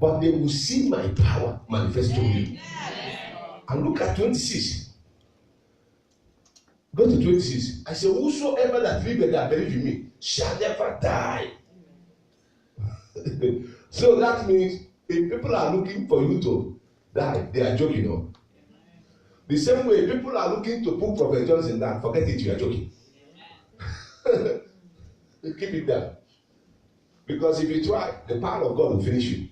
A: but they will see my power manifest through you. And look at 26. Go to 26. I say, whosoever that liveth and believe in me shall never die. So that means if people are looking for you to die, they are joking. No? The same way people are looking to put Prophet Johnson down, forget it, you are joking. Keep it down. Because if you try, the power of God will finish you.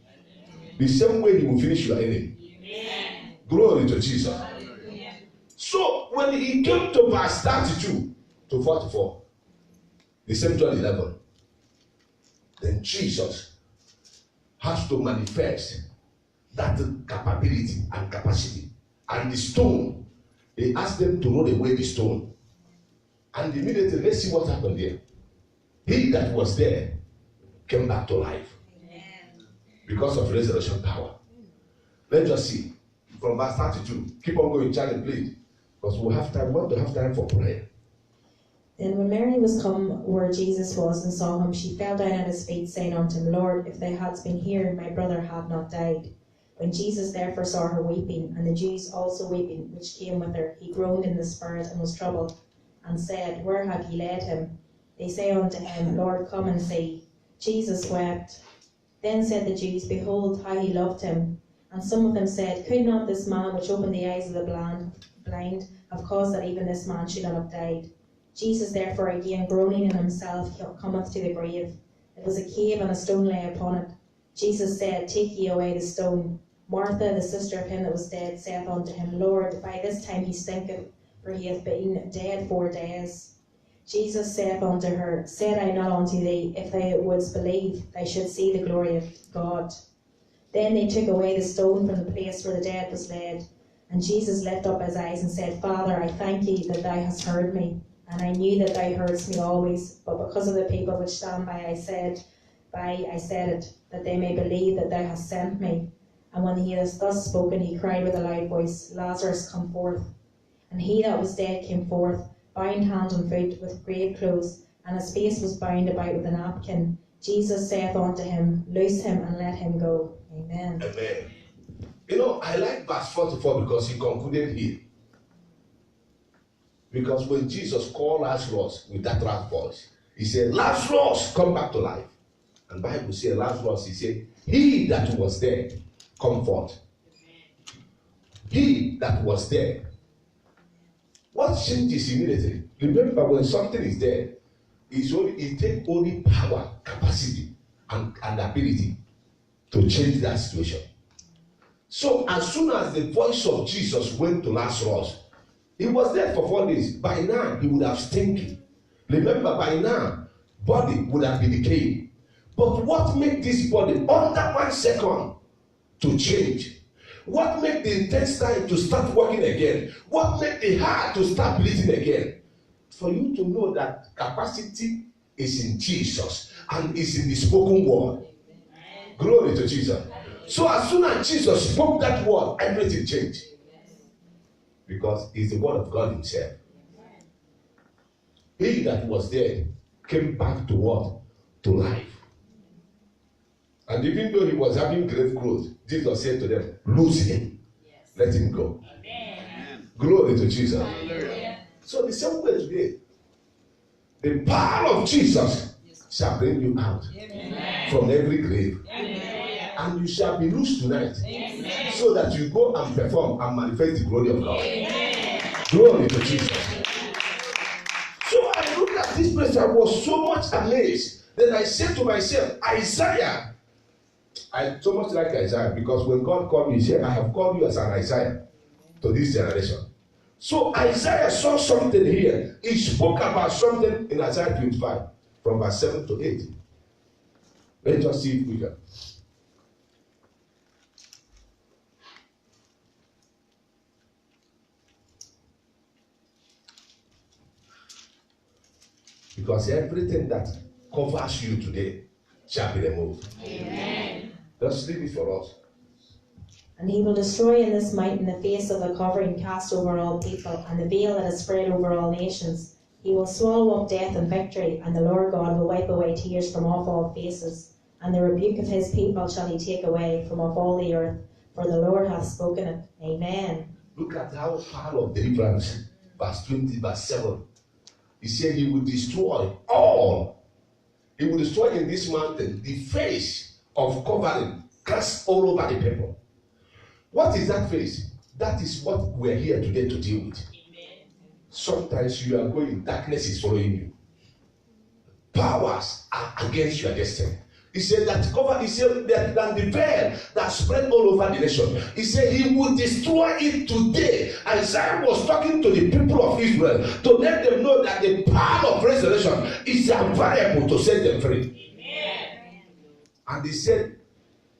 A: The same way he will finish your enemy. Amen. Glory to Jesus. Amen. So when he came to verse 32 to 44, the same John 11, then Jesus has to manifest that capability and capacity. And the stone, he asked them to roll away the stone. And immediately, let's see what happened there. He that was there came back to life. Amen. Because of resurrection power. Let's just see from verse 32. Keep on going, Charlie, please. Because we want to have time for prayer.
B: Then when Mary was come where Jesus was and saw him, she fell down at his feet, saying unto him, Lord, if thou hadst been here, my brother had not died. When Jesus therefore saw her weeping, and the Jews also weeping, which came with her, he groaned in the spirit and was troubled, and said, Where have ye laid him? They say unto him, Lord, come and see. Jesus wept. Then said the Jews, Behold, how he loved him. And some of them said, Could not this man which opened the eyes of the blind have caused that even this man should not have died? Jesus therefore again groaning in himself cometh to the grave. It was a cave, and a stone lay upon it. Jesus said, Take ye away the stone. Martha, the sister of him that was dead, saith unto him, Lord, by this time he stinketh, for he hath been dead 4 days. Jesus saith unto her, Said I not unto thee, if thou wouldst believe, thou shouldst see the glory of God? Then they took away the stone from the place where the dead was laid. And Jesus lifted up his eyes and said, Father, I thank thee that thou hast heard me. And I knew that thou heardest me always, but because of the people which stand by, I said it, that they may believe that thou hast sent me. And when he had thus spoken, he cried with a loud voice, Lazarus, come forth. And he that was dead came forth, bound hand and foot with grave clothes, and his face was bound about with a napkin. Jesus saith unto him, Loose him and let him go. Amen.
A: Amen. You know, I like verse 44 because he concluded here. Because when Jesus called Lazarus with that loud voice, he said, Lazarus, come back to life. And the Bible says, Lazarus, he said, he that was dead, come forth. He that was dead. What changes immediately? Remember, when something is dead, it takes only power, capacity, and ability to change that situation. So as soon as the voice of Jesus went to Lazarus, he was dead for 4 days. By now, he would have stinking. Remember, by now, body would have been decaying. But what made this body, under 1 second, to change? What made the intestine to start working again? What made the heart to start bleeding again? For you to know that capacity is in Jesus and is in the spoken word. Glory to Jesus. So as soon as Jesus spoke that word, everything changed. Because it's the word of God himself. He that was dead came back to what? To life. And even though he was having grave clothes, Jesus said to them, loose him. Let him go. Amen. Glory to Jesus. Amen. So the same way today, the power of Jesus shall bring you out from every grave. Amen. And you shall be loose tonight. Amen. So that you go and perform and manifest the glory of God. Amen. Glory to Jesus. So I looked at this place, I was so much amazed. Then I said to myself, Isaiah. I so much like Isaiah because when God called me, he said, I have called you as an Isaiah to this generation. So Isaiah saw something here. He spoke about something in Isaiah 25 from verse 7 to 8. Let's just see if we can. Because everything that covers you today shall be removed. Amen. Just leave it for us.
B: And he will destroy in this mountain the face of the covering cast over all people, and the veil that is spread over all nations. He will swallow up death and victory, and the Lord God will wipe away tears from off all faces. And the rebuke of his people shall he take away from off all the earth, for the Lord hath spoken it. Amen.
A: Look at how power of deliverance, verse 20, verse 7. He said he will destroy all. He will destroy in this mountain the face of covering cast all over the people. What is that face? That is what we're here today to deal with. Amen. Sometimes you are going, darkness is following you. Powers are against your destiny. He said that cover, he said that the veil that spread all over the nation. He said he would destroy it today. Isaiah was talking to the people of Israel to let them know that the power of resurrection is available to set them free. Amen. And he said,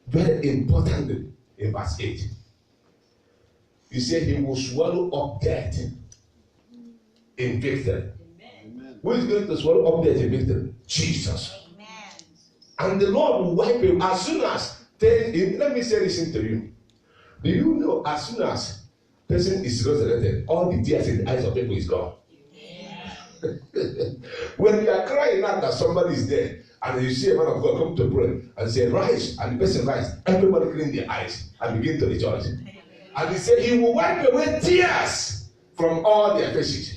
A: very importantly, in verse 8, he said he will swallow up death in victory. Amen. Who is going to swallow up death in victory? Jesus. And the Lord will wipe him as soon as, let me say this to you. Do you know as soon as person is resurrected, all the tears in the eyes of people is gone? Yeah. When we are crying out that somebody is dead, and you see a man of God come to pray and say, rise, and the person rise, everybody clean their eyes and begin to rejoice. And he said, he will wipe away tears from all their faces.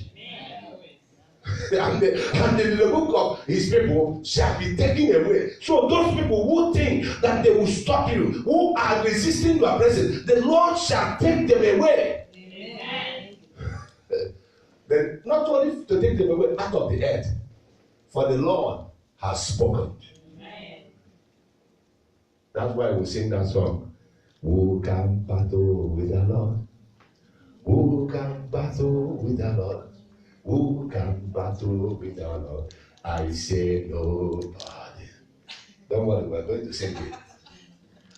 A: And the book of his people shall be taken away. So those people who think that they will stop you, who are resisting your presence, the Lord shall take them away. Amen. Then not only to take them away out of the earth, for the Lord has spoken. Amen. That's why we sing that song. Who can battle with the Lord? Who can battle with the Lord? Who can battle with our Lord? I say nobody. Don't worry, we're going to sing it.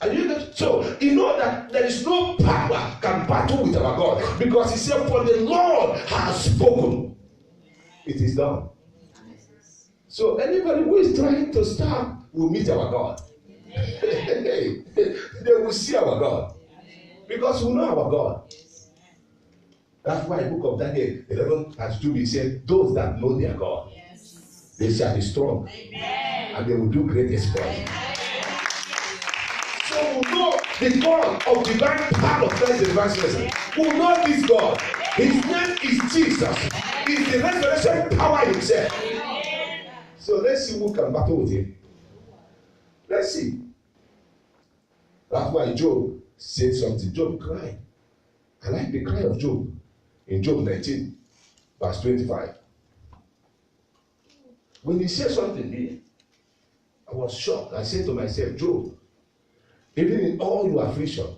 A: And so you know that there is no power can battle with our God, because he said, for the Lord has spoken. It is done. So anybody who is trying to stop will meet our God. They will see our God, because we know our God. That's why the book of Daniel 11:2 he said, those that know their God, yes, they shall be strong. Amen. And they will do great exploits. So we know the God of divine power of Christ advancement. We know this God. His name is Jesus. He's the resurrection power himself. Amen. So let's see who can battle with him. Let's see. That's why Job said something. Job cried. I like the cry of Job. In Job 19, verse 25. When he said something here, I was shocked. I said to myself, Job, even in all your affliction,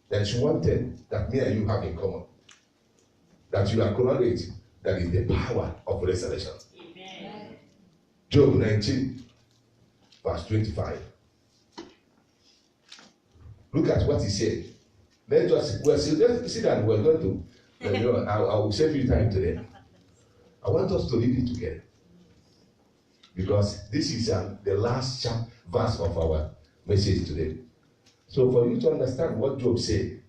A: there is one thing that me and you have in common. That you acknowledge that is the power of resurrection. Amen. Job 19, verse 25. Look at what he said. Let's see that we're going to. I will save you time today. I want us to read it together. Because this is the last verse of our message today. So for you to understand what Job said,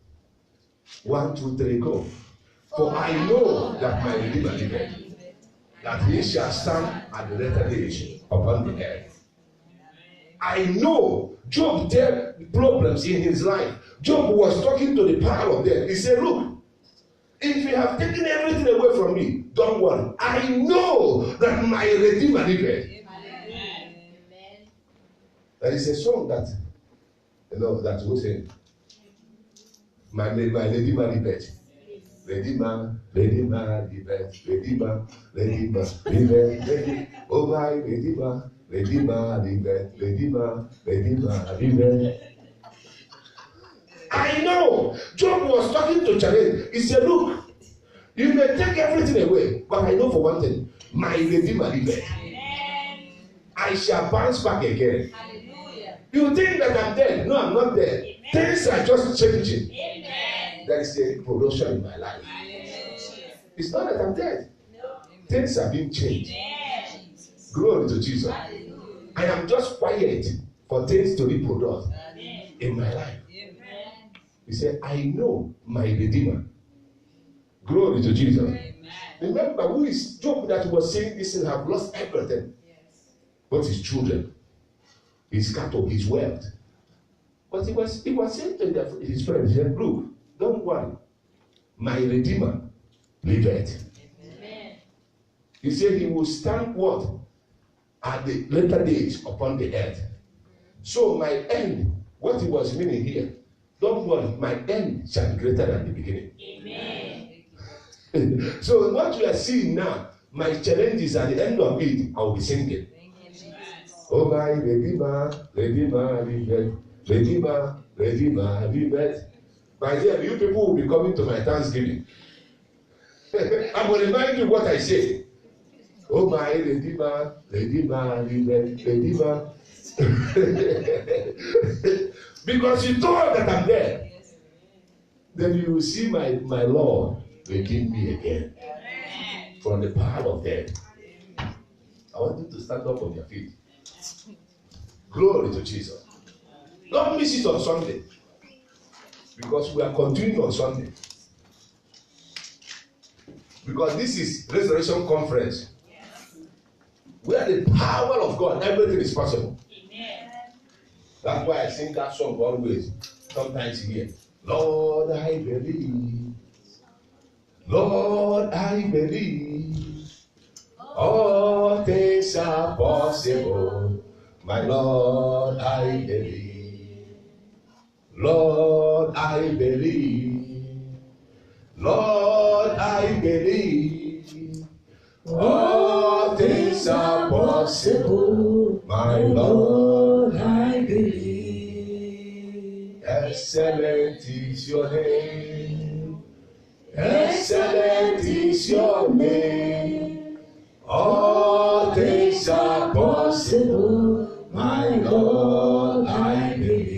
A: 1, 2, 3, go. For I know that my Redeemer liveth, that he shall stand at the latter days upon the earth. I know Job had problems in his life. Job was talking to the power of death. He said, look, if you have taken everything away from me, don't worry. I know that my Redeemer liveth. There is a song that, that will say, my Redeemer liveth. Redeemer, Redeemer, liveth. Redeemer, Redeemer, liveth. Oh my Redeemer, Redeemer, liveth. Redeemer, Redeemer, liveth. I know. Job was talking to Jared. He said, look, you may take everything away, but I know for one thing, my Redeemer liveth. I shall bounce back again. Hallelujah. You think that I'm dead? No, I'm not dead. Amen. Things are just changing. Amen. There is a reproduction in my life. Amen. It's not that I'm dead. No. Things are being changed. Amen. Glory to Jesus. Hallelujah. I am just quiet for things to reproduce in my life. Amen. He said, I know my Redeemer. Glory to Jesus. Amen. Remember, who is Job that was saying this and have lost everything? But his children, his cattle, his wealth. But he was saying to his friends, he said, look, don't worry. My Redeemer liveth. Amen. He said he will stand what? At the later days upon the earth. So my end, what he was meaning here, don't worry, my end shall be greater than the beginning. Amen. So what we are seeing now, my challenges at the end of it, I will be singing. Oh my Redeemer, Redeemer, liveth. Redeemer, Redeemer, liveth. By then, you people will be coming to my Thanksgiving. I will remind you what I say. Oh my Redeemer, Redeemer, liveth. Redeemer. Because you thought that I'm there. Then you will see my Lord redeem me again from the power of death. I want you to stand up on your feet. Glory to Jesus. Don't miss it on Sunday. Because we are continuing on Sunday. Because this is Resurrection Conference. Where the power of God, everything is possible. Amen. That's why I sing that song always. Sometimes here. Lord, I believe. Lord, I believe. All things are possible. My Lord, I believe. Lord, I believe. Lord, I believe. All things are possible. My Lord, I believe. Excellent is your name. Excellent is your name. All things are possible. My Lord, I believe.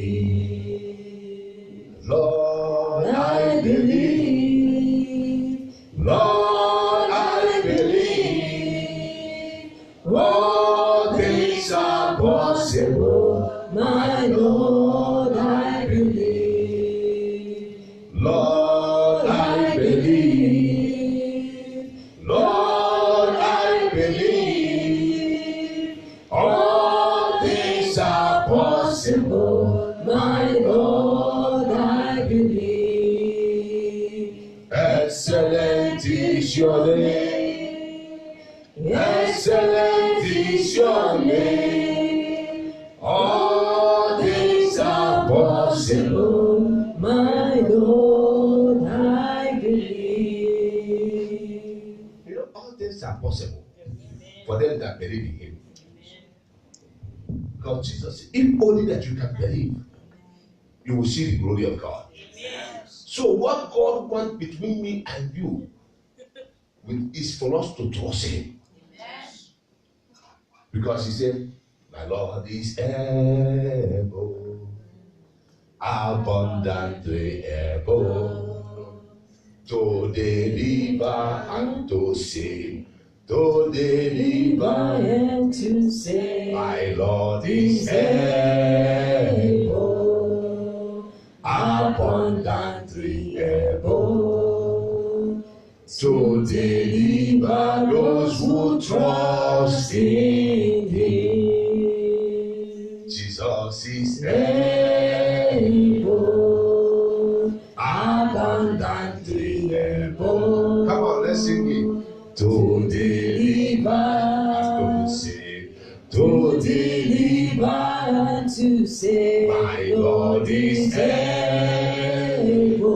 A: Lord, I believe. Lord, I believe. All things are possible. My Lord, I believe. Lord, I believe. Lord, I believe. All things are possible. My Lord, I believe. Excellent is your name. Excellent is your name. All things are possible. My Lord, I believe. You know, all things are possible for them that believe in Him. God, Jesus said, if only that you can believe, you will see the glory of God. So what God wants between me and you is for us to trust Him. Because He said, my Lord is able, abundantly able, to deliver and to save. to deliver
B: and to save.
A: my Lord is able, abundantly able, to deliver those who trust in Him. Jesus is able, abundantly able. Come on, let's sing it. To deliver, I'm going to say, to deliver
B: and to save.
A: my Lord is able,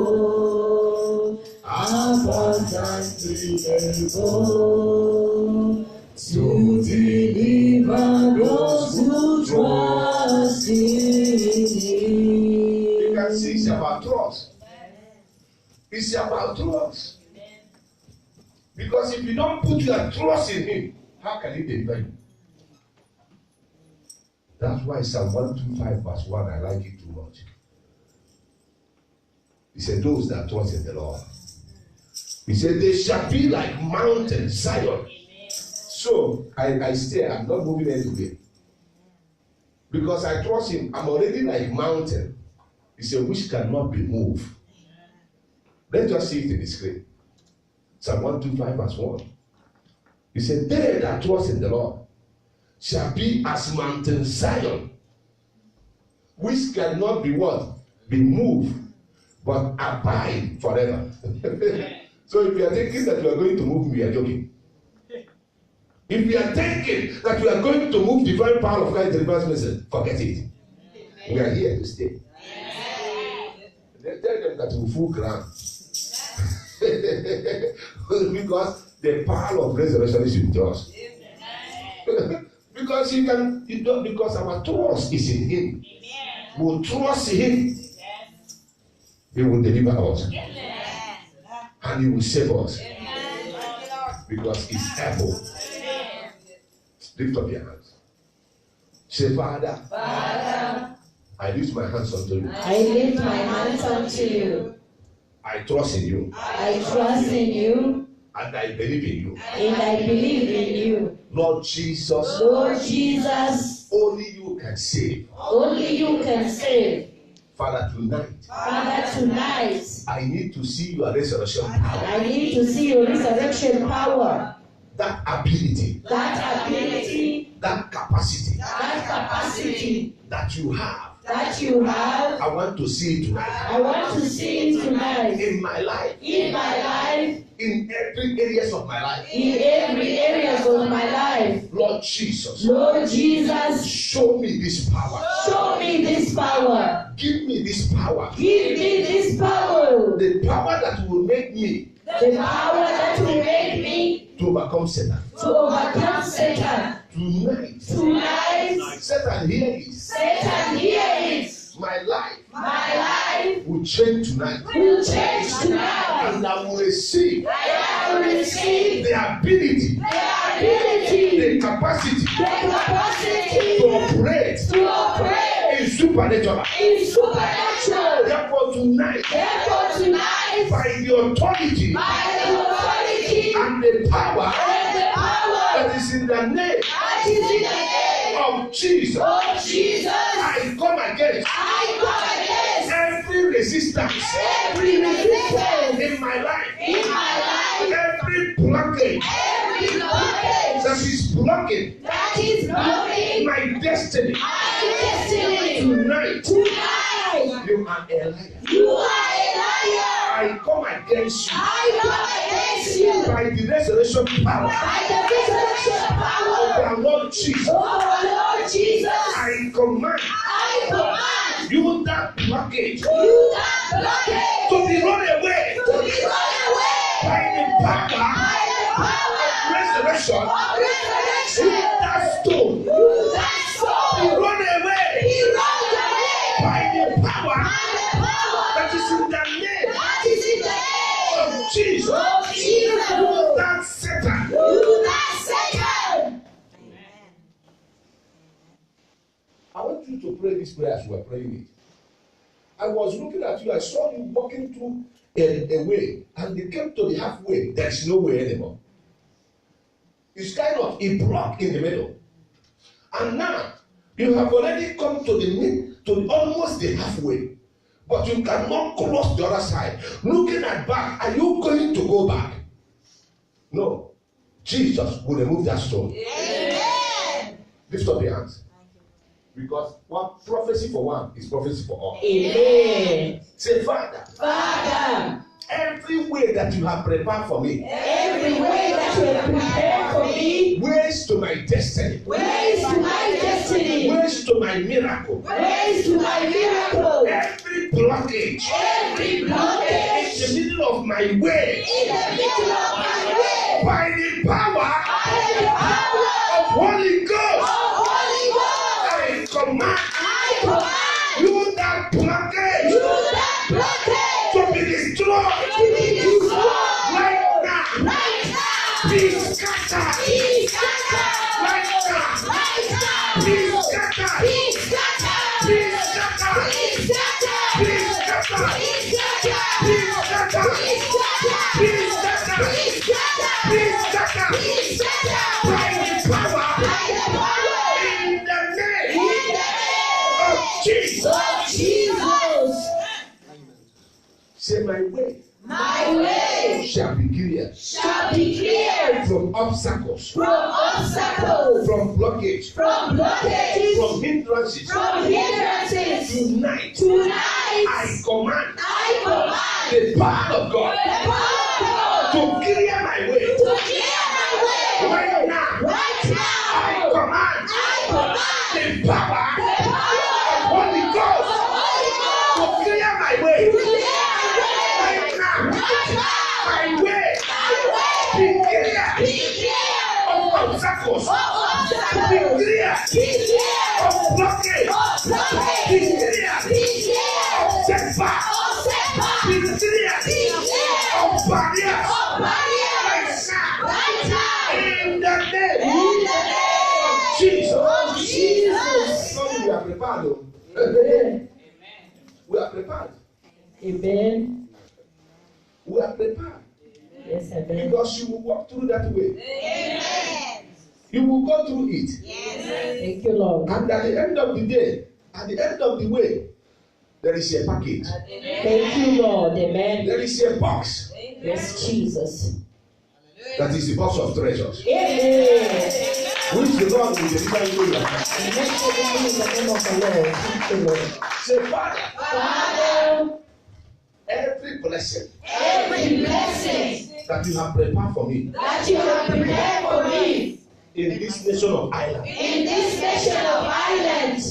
A: abundantly able, to deliver those who trust in Him. You can see it's about trust. It's about trust. Because if you don't put your trust in Him, how can He deliver you? That's why Psalm 125 verse 1, I like it too much. He said, those that trust in the Lord. He said, they shall be like Mount Zion. So, I stay, I'm not moving anywhere. Because I trust Him, I'm already like mountain. He said, which cannot be moved. Let's just see it in the screen. Psalm 125 verse 1. He said, they that trust in the Lord shall be as Mountain Zion, which cannot be what? Be moved, but abide forever. So if you are thinking that you are going to move, we are joking. If you are thinking that you are going to move divine power of Christ deliverance message, forget it. We are here to stay. Tell them that we full ground. Because the power of resurrection is with us. Because because our trust is in Him. We will trust Him. He will deliver us. And He will save us. Because He's able. Lift up your hands. Say, Father, I lift my hands unto you.
B: I lift my hands unto you.
A: I trust in you.
B: I trust in you.
A: And I believe in you.
B: And I believe in you.
A: Lord Jesus.
B: Lord Jesus.
A: Only you can save.
B: Only you can save.
A: Father, tonight.
B: Father, tonight.
A: I need to see your resurrection power.
B: I need to see your resurrection power.
A: That ability.
B: That ability.
A: That capacity.
B: That capacity.
A: That you have.
B: That you have.
A: I want to see it tonight.
B: I want to see it tonight.
A: In my life.
B: In my life.
A: In every areas of my life.
B: In every areas of my life.
A: Lord Jesus.
B: Lord Jesus.
A: Show me this power.
B: Show me this power.
A: Give me this power.
B: Give me this power.
A: The power that will make me.
B: The power that will make me.
A: To overcome Satan.
B: To overcome Satan.
A: Tonight.
B: Tonight.
A: Satan, hear it.
B: Satan, hear it.
A: My life.
B: My life.
A: Will change tonight.
B: Will change tonight.
A: And I will receive.
B: I will receive.
A: The ability.
B: The ability.
A: The capacity.
B: The capacity.
A: To operate.
B: To operate.
A: In supernatural.
B: In supernatural.
A: Therefore tonight.
B: Therefore tonight.
A: By the authority.
B: By the authority.
A: And the power.
B: And the power.
A: That is in the name.
B: That is in the name.
A: Of Jesus.
B: Of Jesus.
A: I come against. Every resistance.
B: Every resistance.
A: In my life.
B: In my life.
A: Every blockage.
B: Every blockage.
A: That is blocking.
B: That is blocking.
A: My destiny.
B: My destiny.
A: Tonight.
B: Tonight.
A: You are a liar.
B: You are a liar.
A: I come against you.
B: I come against you.
A: By the resurrection power.
B: By the resurrection power.
A: Of our Lord Jesus.
B: Of our Lord Jesus.
A: I command. You that blockage.
B: You that blockage.
A: To be run away.
B: To be run away.
A: By the power.
B: By the power.
A: Of resurrection.
B: Of resurrection.
A: You that stone.
B: You that stone.
A: Be run away.
B: Be run away.
A: By the power.
B: By the power.
A: That is in the name.
B: That is in the name.
A: Of Jesus.
B: Of Jesus.
A: You that Satan.
B: You that Satan.
A: I want you to pray this prayer as we are praying it. I was looking at you, I saw you walking through a way, and you came to the halfway. There is no way anymore. It's kind of a block in the middle. And now, you have already come to almost the halfway. But you cannot cross the other side. Looking at back, are you going to go back? No. Jesus will remove that stone. Amen. Lift up your hands. Because one prophecy for one is prophecy for all.
B: Amen.
A: Say, Father.
B: Father.
A: Every way that you have prepared for me.
B: Every way that you have prepared for me.
A: Ways to my destiny.
B: Ways to my destiny.
A: Ways to my miracle.
B: Ways to my miracle.
A: Every blockage.
B: Every blockage.
A: In the middle of my way.
B: In the middle of my way.
A: By the power.
B: By the power.
A: Of Holy Ghost.
B: Of Holy Ghost.
A: I command.
B: I command.
A: You that blockage.
B: You that blockage.
A: To be destroyed.
B: To be destroyed.
A: Right now.
B: Right now.
A: Be scattered.
B: Be scattered.
A: Right now.
B: Right now.
A: Be scattered.
B: Be scattered.
A: Be scattered.
B: Be scattered.
A: Be scattered.
B: Be scattered.
A: Be scattered.
B: Be scattered.
A: Be scattered.
B: Be scattered.
A: Be scattered.
B: Be scattered.
A: By the power.
B: By the power.
A: In the name.
B: In the name
A: Of Jesus.
B: of Jesus.
A: Say, my way
B: My way
A: shall be clear
B: shall be cleared
A: from obstacles,
B: from obstacles,
A: from blockage,
B: from blockages,
A: from hindrances.
B: from hindrances.
A: Tonight,
B: Tonight,
A: I command
B: I command
A: the power of God
B: the power of God
A: to clear my way.
B: to clear my way.
A: Right now,
B: Right
A: I
B: now,
A: command
B: I command
A: the power
B: the power
A: of Holy
B: of
A: Ghost
B: Holy Ghost
A: to clear my
B: to
A: way.
B: clear my way.
A: Right now,
B: Right now,
A: my way
B: my way
A: be clear
B: be clear
A: of obstacles,
B: of
A: be
B: obstacles,
A: clear
B: be clear
A: of blockage,
B: of
A: be
B: blockage,
A: clear
B: be clear
A: of setback,
B: of setback,
A: be clear
B: be clear
A: of barriers.
B: of barriers. Right now,
A: In the name
B: in the name
A: of Jesus.
B: of Jesus.
A: Sorry, we are prepared. Oh.
B: Amen.
A: We are prepared.
B: Amen.
A: We are prepared.
B: Yes, amen.
A: Because you will walk through that way.
B: Amen.
A: You will go through it.
B: Thank you, Lord.
A: And at the end of the day, at the end of the way, there is a package.
B: Thank you, Lord. Amen.
A: There is a box.
B: Yes, Jesus.
A: That is the box of treasures.
B: Amen.
A: Which the Lord will deliver you your hand.
B: Amen. In the name of the Lord. Thank you, Lord.
A: Say, Father,
B: Father,
A: every blessing
B: every blessing
A: that you have prepared for me
B: that you have prepared for me
A: in this nation of Ireland
B: in this nation of Ireland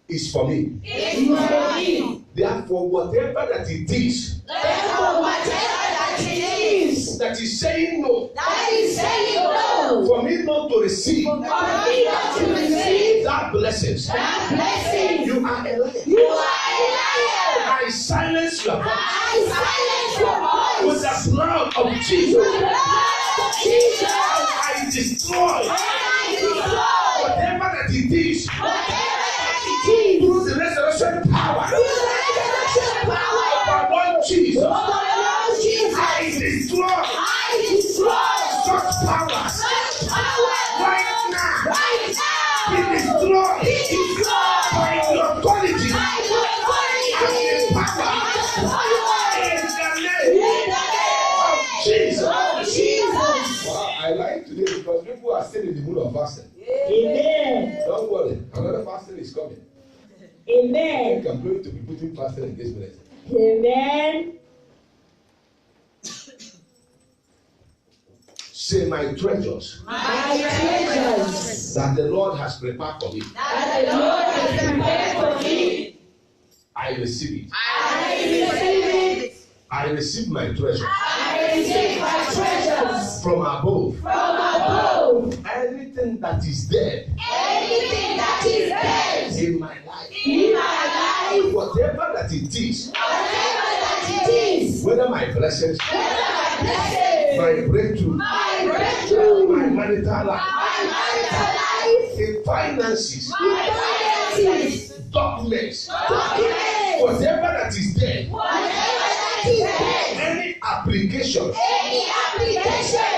A: is for me.
B: is for me.
A: Therefore, whatever that it is
B: Therefore, whatever that it is
A: that is saying no,
B: that is saying no,
A: for me not to receive
B: for me not to receive
A: that blessings,
B: that blessing,
A: you are a liar.
B: you are a liar.
A: I silence your voice
B: I silence your
A: with
B: voice
A: the blood of
B: with
A: Jesus.
B: the blood of Jesus.
A: I destroy
B: And I destroy
A: whatever that it is
B: whatever that it is
A: through the resurrection power
B: through the resurrection power
A: of our Lord Jesus.
B: of our Lord Jesus.
A: I destroy
B: I destroy
A: such powers
B: such power
A: right now.
B: right now.
A: Be destroyed
B: Be destroyed
A: by the authority
B: by the authority
A: and the power
B: and the power
A: in the
B: in
A: name
B: the
A: of
B: name
A: Jesus.
B: of Jesus.
A: Wow, I like today because people are still in the mood of fasting.
B: Amen.
A: Don't worry, another fasting is coming. I
B: Amen.
A: think I'm going to be putting fasting in this minute.
B: Amen.
A: Say, my treasures
B: My treasures
A: that the Lord has prepared for me,
B: that the Lord has prepared for me,
A: I receive it.
B: I receive it.
A: I receive my treasure
B: I receive my treasures
A: from above.
B: from above.
A: Anything that is dead
B: Anything that is dead
A: in my life,
B: in my life,
A: whatever that it is,
B: whatever that it is,
A: whether my blessings,
B: whether my blessing,
A: my breakthrough,
B: my breakthrough,
A: my marital life,
B: my marital life,
A: the finances,
B: my finances,
A: documents,
B: documents,
A: whatever that is dead
B: whatever that
A: Any application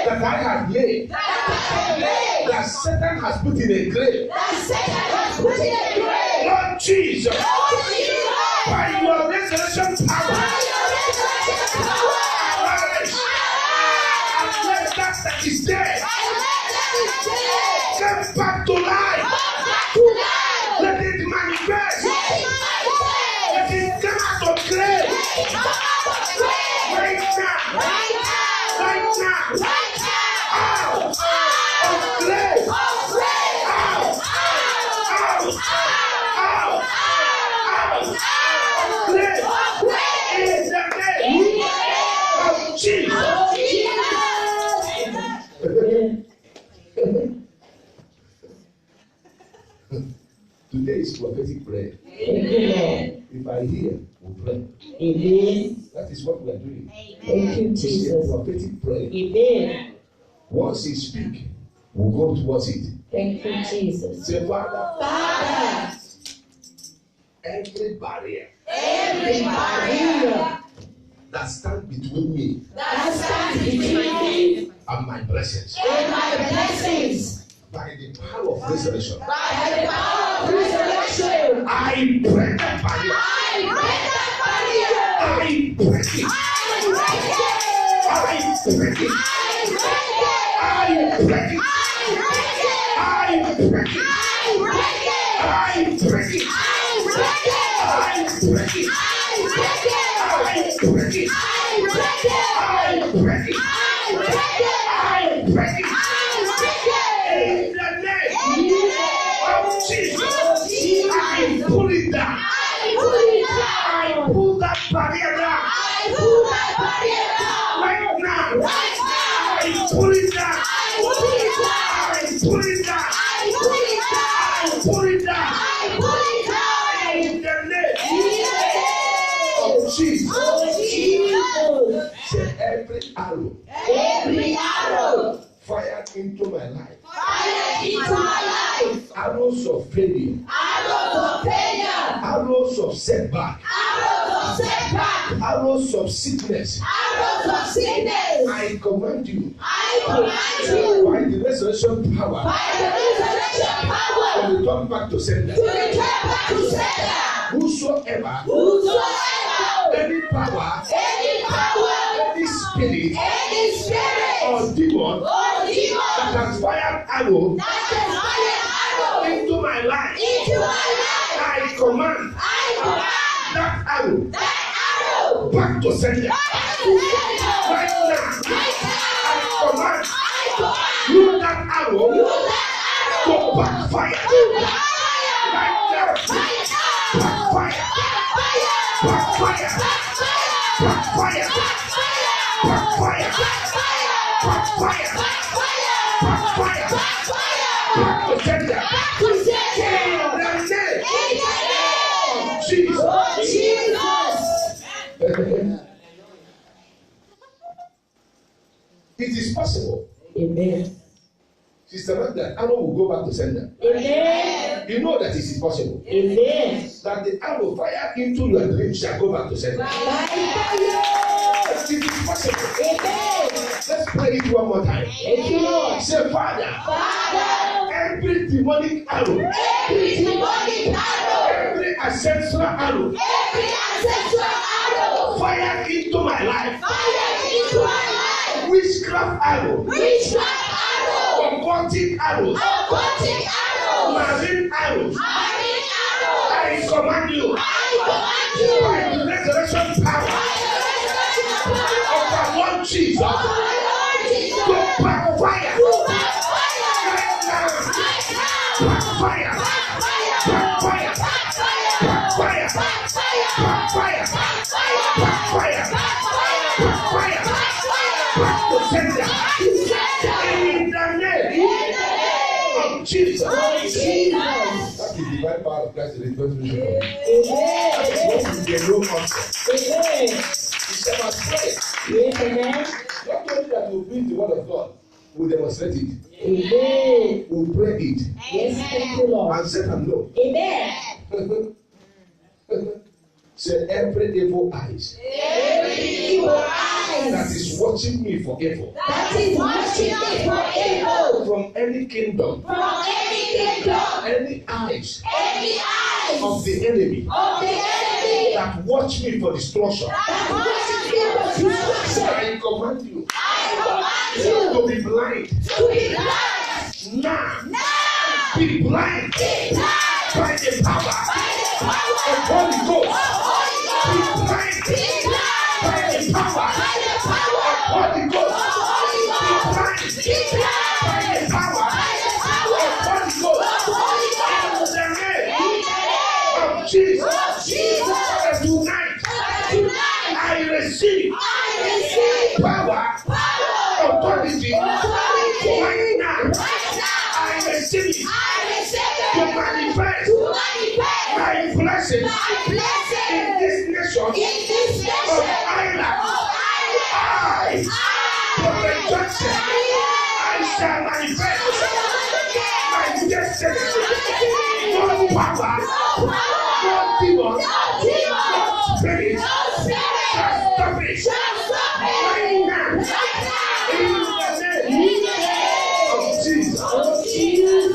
A: that I have made, that Satan has put in a grave, Lord Jesus, by your resurrection power, arise and let that is dead come back to life. Let it manifest. Let it come out of grave. Right now. Right now. Out of grave. Out. Of grave. In the name of Jesus. Today is prophetic prayer.
C: Amen.
A: If I hear, we'll pray.
C: Amen.
A: That is what we are doing.
C: Thank you,
A: It's a
C: Jesus.
A: prophetic prayer.
C: Amen.
A: Once He speaks, we'll go towards it.
C: Thank you, Jesus.
A: Say, Father,
C: Father,
A: every barrier
C: every barrier
A: that stands between me
C: that stands between me
A: and my blessings,
C: and my blessings,
A: by the power of resurrection,
C: by the power of resurrection,
A: I break that barrier.
C: I break that barrier.
A: I break it.
C: I break it.
A: I break it.
C: I break it.
A: I break it.
C: I break it.
A: I break it.
C: I break it.
A: I break it.
C: I break it.
A: I break it.
C: I break it.
A: I break it.
C: I break it.
A: I break it.
C: I break it.
A: In the name of Jesus, I pull it down. I pull that barrier down. Right now. I pull it down. I pull it down. I pull it down. In the name of Jesus. Say every arrow
C: Every arrow
A: fired into my life.
C: fired into my life,
A: Arrows of failure.
C: arrows of failure,
A: Arrows of setback.
C: arrows of setback,
A: Arrows of sickness.
C: arrows of sickness.
A: I command you
C: I command you
A: by the resurrection power
C: by the resurrection power
A: to return back to sender.
C: to return back to sender.
A: Whosoever,
C: Whosoever,
A: any power,
C: any power,
A: any spirit
C: any spirit,
A: or demon
C: or demon
A: that has fired arrow
C: that has fired arrow
A: into my life,
C: into my life,
A: I command that arrow
C: that arrow
A: back to sender.
C: back to sender.
A: Right now,
C: Right now,
A: I command
C: I command
A: you that arrow
C: that
A: to
C: arrow
A: backfire.
C: to fire.
A: Right now,
C: Right now,
A: backfire,
C: backfire,
A: backfire, backfire, backfire, backfire, back to sender.
C: to sender.
A: In the name
C: In the name
A: of Jesus.
C: of Jesus.
A: It is possible.
C: Amen.
A: Sister Magda, arrow will go back to sender.
C: Amen.
A: You know that it is possible.
C: Amen.
A: That the arrow fired into your dream shall go back to sender.
C: By fire.
A: It is possible.
C: Amen.
A: Let's pray it one more time.
C: Thank you, Lord.
A: Say, Father,
C: Father,
A: every demonic arrow,
C: every demonic arrow,
A: every ancestral arrow
C: every ancestral arrow,
A: fired into my life,
C: fire into my life,
A: witchcraft arrow,
C: witchcraft arrow,
A: occultic arrows,
C: occultic arrow,
A: marine arrows,
C: marine arrow,
A: I command you
C: I command you
A: by the resurrection power
C: by the resurrection power
A: of our Lord Jesus
C: of our Lord Jesus
A: to backfire
C: to backfire
A: right now.
C: right now,
A: Backfire,
C: backfire,
A: backfire,
C: backfire,
A: backfire,
C: backfire,
A: backfire, backfire, backfire, back to sender. In the name of Jesus. That is the divine power of Christ in the resurrection. That is what we know also. He said, "I pray." Not only that we preach the word of God, we demonstrate it. We pray it.
C: Yes, thank you, Lord.
A: And Satan know.
C: Amen.
A: Say every evil eyes
C: Every evil eyes
A: that is watching me for evil
C: that is watching me for evil
A: from any kingdom,
C: from any kingdom,
A: any eyes
C: any eyes
A: of the enemy
C: of the enemy
A: that watch me for destruction.
C: that watches me for destruction.
A: I command you
C: I command you
A: to be blind
C: to be blind
A: now.
C: now.
A: Be blind
C: Be blind
A: by the power
C: by the power
A: of Holy Ghost.
C: of Holy
A: Be
C: Ghost.
A: blind
C: Be blind
A: by the power
C: by the power
A: of Holy
C: of
A: Ghost.
C: Holy
A: Be
C: Ghost.
A: blind
C: Be blind
A: by the power
C: by the power
A: of Holy Ghost.
C: of Holy Ghost.
A: In the name
C: In the name
A: of Jesus.
C: of Jesus.
A: And tonight
C: Tonight
A: I receive
C: I receive
A: power,
C: power,
A: authority
C: authority
A: right now.
C: right now.
A: I receive
C: I receive
A: to
C: it
A: manifest
C: to manifest
A: my blessings
C: my
A: in
C: blessing
A: this nation
C: in this
A: of
C: nation
A: Ireland.
C: of Ireland.
A: Prophet Johnson, I shall manifest my destiny. No power, no demon, no spirit shall stop it right now. In the name of Jesus.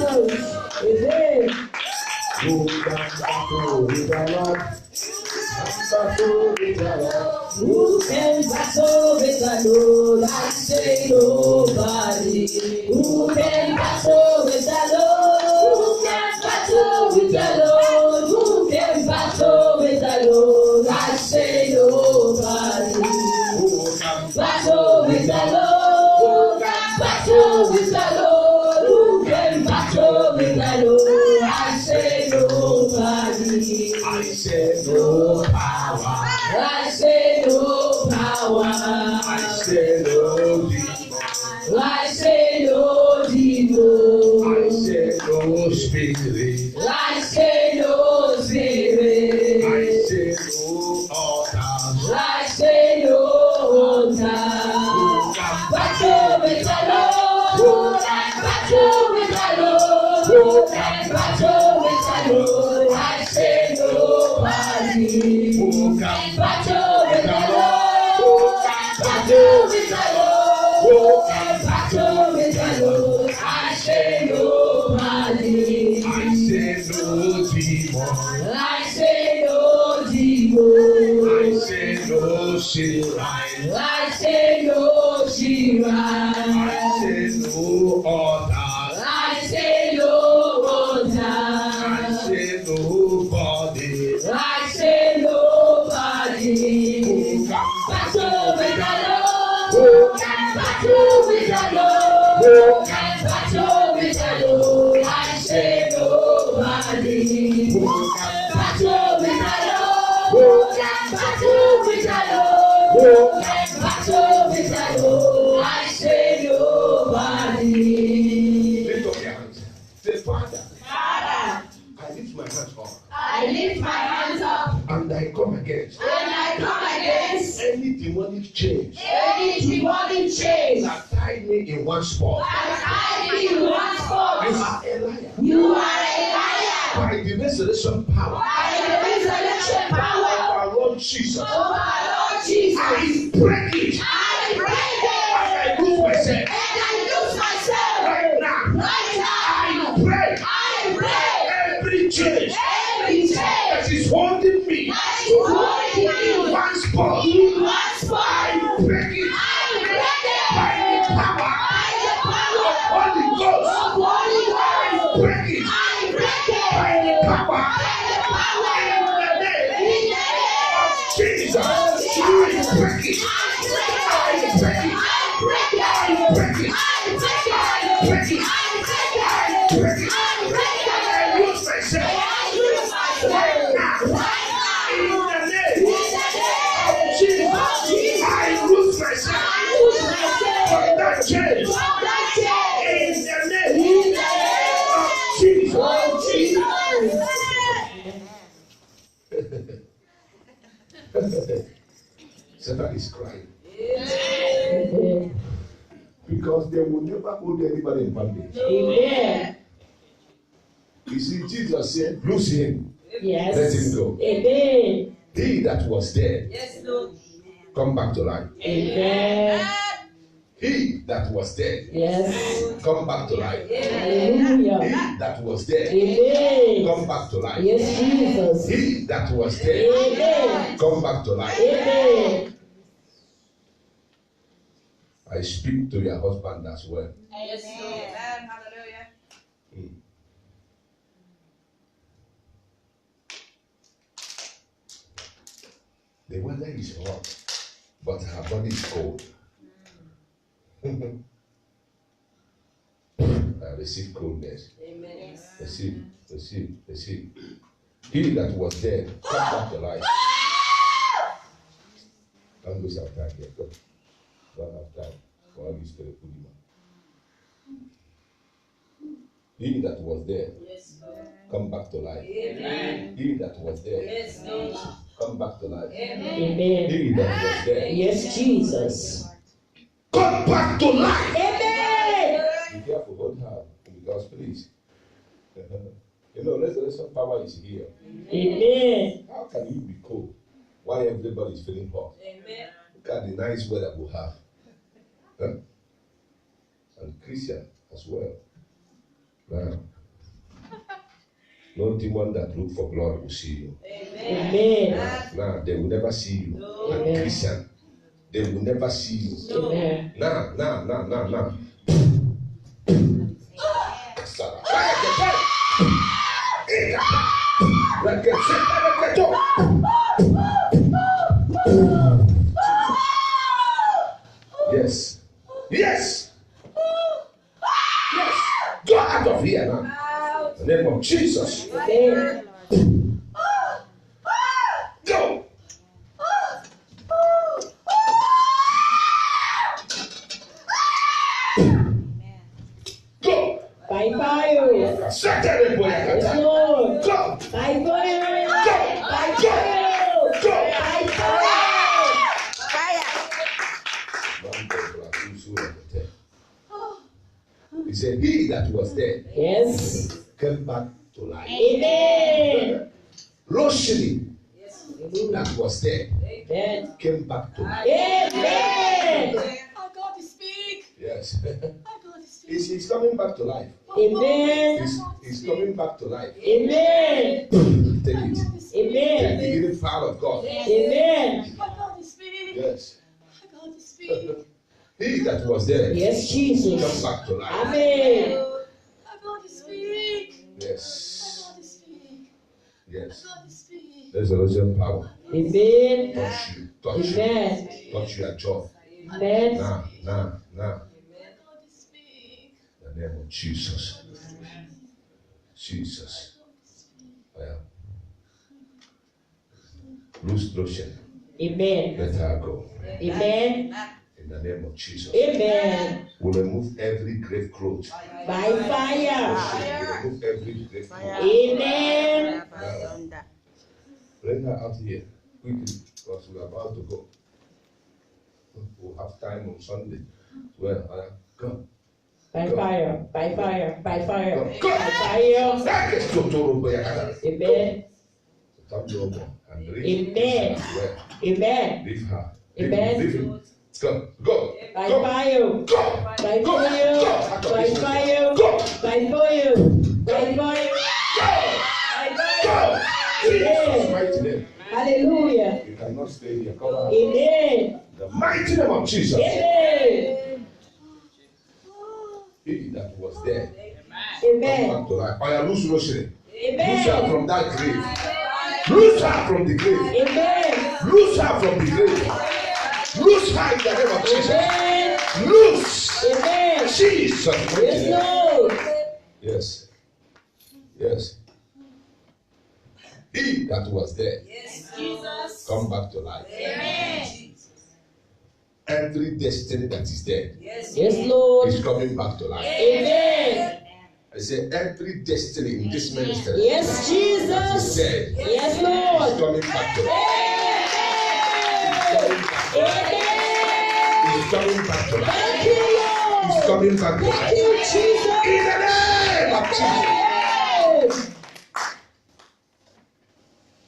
A: Who can battle with the Lord? Battle with the Lord.
D: Who can battle with the Lord? I say nobody. Who can battle with the Lord? Who can battle with the Lord? Who can battle with the Lord? I say nobody.
A: Who can
D: Battle with the Lord. Who can battle with the Lord? Who can battle with the Lord? I say nobody.
A: I say no power.
D: I say no power.
A: I say no demon.
D: I say no demon.
A: I say no spirit.
D: I say no spirit.
A: I say no altar.
D: I say no altar.
A: Who can
D: Battle with the Lord. Who can battle with the Lord? Who can battle with the Lord? I say nobody.
A: Who can
D: Battle with the Lord.
A: Who can
D: Battle with the Lord.
A: Who
D: And battle with the Lord. I say nobody.
A: I say no demon.
D: I say no demon.
A: I say no sin.
D: I say no Shiva.
A: I say no altar.
D: I say no altar.
A: I say nobody.
D: I say nobody.
A: Who can
D: Battle with the Lord.
A: Who
D: And battle with the Lord. And battle with the Lord. I say nobody.
A: Who can
D: Battle with the Lord. And battle with the Lord. And battle with the Lord. I say nobody.
A: Lift up your hands. Say, Father,
C: Father,
A: I lift my hands up
C: I lift my hands up
A: and I come against
C: and I come against
A: any demonic change
C: any demonic chains
A: that tied me in one spot.
C: that I be in one
A: You
C: spot.
A: are a liar.
C: You are a liar.
A: By the resurrection power
C: By the resurrection
A: of
C: power
A: our Lord Jesus,
C: of our Lord Jesus,
A: I break it
C: I break
A: and I
C: it
A: lose myself
C: and I lose myself
A: right now.
C: right
A: I
C: now.
A: break
C: I break
A: every chain
C: every chain
A: that is holding me
C: that is holding
A: in
C: me
A: one spot.
C: in one spot.
A: I break it
C: I break
A: by the
C: it
A: power
C: by the power
A: of Holy Ghost.
C: of Holy
A: I
C: Ghost.
A: break it
C: I break it
A: by the power
C: by the power
A: in the name
C: in the name
A: of Jesus. I break it. I break it.
C: I break it.
A: I break it.
C: I break it.
A: I break it.
C: I break it.
A: I break it.
C: I break it.
A: I lose myself
C: I lose myself
A: right now.
C: right now.
A: In the name
C: In the name
A: of Jesus, I lose myself
C: I lose myself
A: from that chain.
C: from that chain.
A: In the
C: In
A: name
C: the
A: of Jesus.
C: name of Jesus.
A: Satan is crying
D: Amen.
A: because they will never hold anybody in bondage.
D: Amen.
A: You see, Jesus said, "Loose him,
D: Yes.
A: let him go."
D: Amen.
A: He that was dead,
D: Yes, Lord.
A: come back to life.
E: Amen.
A: He that was dead,
E: Yes.
A: come back to life. He
E: Hallelujah.
A: that was dead,
E: Amen.
A: come back to life.
E: Yes, Jesus.
A: He that was dead,
E: Amen.
A: come back to life.
E: Amen.
A: I speak to your husband as well.
D: Yes, Lord. Hallelujah.
A: The weather is hot, but her body is cold. I receive coldness.
D: Amen.
A: Receive. He that was dead, come back to life. Don't waste our time here. Go. Don't have time for all this terrible demon. He that was dead,
D: Yes, Lord.
A: come back to life.
D: Amen.
A: He that was dead,
D: Yes, Lord.
A: come back to life.
D: Amen.
E: Amen.
A: He that was dead,
E: Yes, Jesus.
A: come back to life.
E: Amen.
A: Be careful, don't have, because please. You know, resurrection power is here.
E: Amen.
A: How can you be cold while everybody is feeling hot?
D: Amen.
A: Look at the nice weather we have. Huh? And Christian as well. Now, no demon that look for blood will see you.
D: Amen.
E: Amen.
A: Now, they will never see you.
D: No.
A: And
E: Amen.
A: Christian, they will never see you.
E: Amen.
A: Now. Yes. Yes. Yes. Go out of here now.
D: Out.
A: In the name of Jesus.
E: Amen.
A: Go. Go.
E: By fire.
A: Saturday boy.
E: Yes, Lord.
A: Go.
E: By fire.
A: Go.
E: By
A: Go.
E: fire.
A: Go.
E: By fire.
A: He said, he that was dead
E: Yes.
A: came back to life.
E: Amen.
A: Roshni
D: Yes.
A: that was dead
E: Amen.
A: came back to life.
E: Amen.
D: I got to speak.
A: Yes.
D: I got to speak.
A: He's coming back to life.
E: Amen.
A: He's coming back to life.
E: Amen.
A: Take it. Take
E: Amen.
A: the healing power of God.
E: Amen.
D: I got to speak.
A: Yes.
D: I got to speak.
A: He that was dead
E: Yes,
A: come
E: Jesus.
A: back to life.
E: Amen.
D: I got to speak. I
A: Yes.
D: got to speak.
A: Yes.
D: I got to speak.
A: Resurrection power.
E: Amen.
A: Touch you. Touch you.
E: Amen.
A: Touch your jaw.
E: Amen.
A: Now.
D: I got to speak.
A: In the name of Jesus. Jesus. Well. Loose lotion.
E: Amen.
A: Let her go.
E: Amen.
A: In the name of Jesus.
E: Amen.
A: We'll remove every grave clothes.
E: By fire.
A: We'll remove every grave clothes.
E: Amen.
A: Now, bring her out here quickly because we're about to go. We'll have time on Sunday. Well, come.
E: By fire. By fire. By fire.
A: Go.
E: By fire.
A: That is Totoro Boyakata.
E: Amen.
A: Come no more. And
E: Amen.
A: Well,
E: Amen.
A: leave her.
E: Amen.
A: Leave him. Go. Go.
E: By
A: Go.
E: fire.
A: Go.
E: By
A: Go.
E: fire.
A: Go.
E: By fire.
A: Go.
E: By fire. By fire.
A: Go. Jesus'
E: Amen.
A: mighty name.
E: Hallelujah.
A: You cannot stay here. Come on.
E: Amen.
A: The mighty name of Jesus.
E: Amen.
A: He that was dead. Come
E: Amen.
A: back to life. I lose Roshni. Loose her
E: Amen.
A: from that grave. Loose her from the grave.
E: Amen.
A: Loose her from the grave. Loose her in the name of Jesus.
E: Amen.
A: Loose.
E: Amen.
A: Jesus. mighty
E: Yes,
A: name.
E: Lord.
A: Yes. Yes. He that was dead.
D: Yes, Jesus.
A: Come back to life.
D: Amen.
A: Every destiny that is dead
D: Yes.
E: Yes, Lord.
A: is coming back to life.
E: Amen.
A: I say every destiny in this ministry
E: Yes,
A: that is
E: Jesus.
A: dead
E: Yes,
A: is
E: Lord.
A: coming back to life. Is coming back to life.
E: Thank you,
A: Is
E: Lord.
A: coming back to
E: Thank
A: life.
E: you, Jesus.
A: In the name of Jesus.
E: Yes.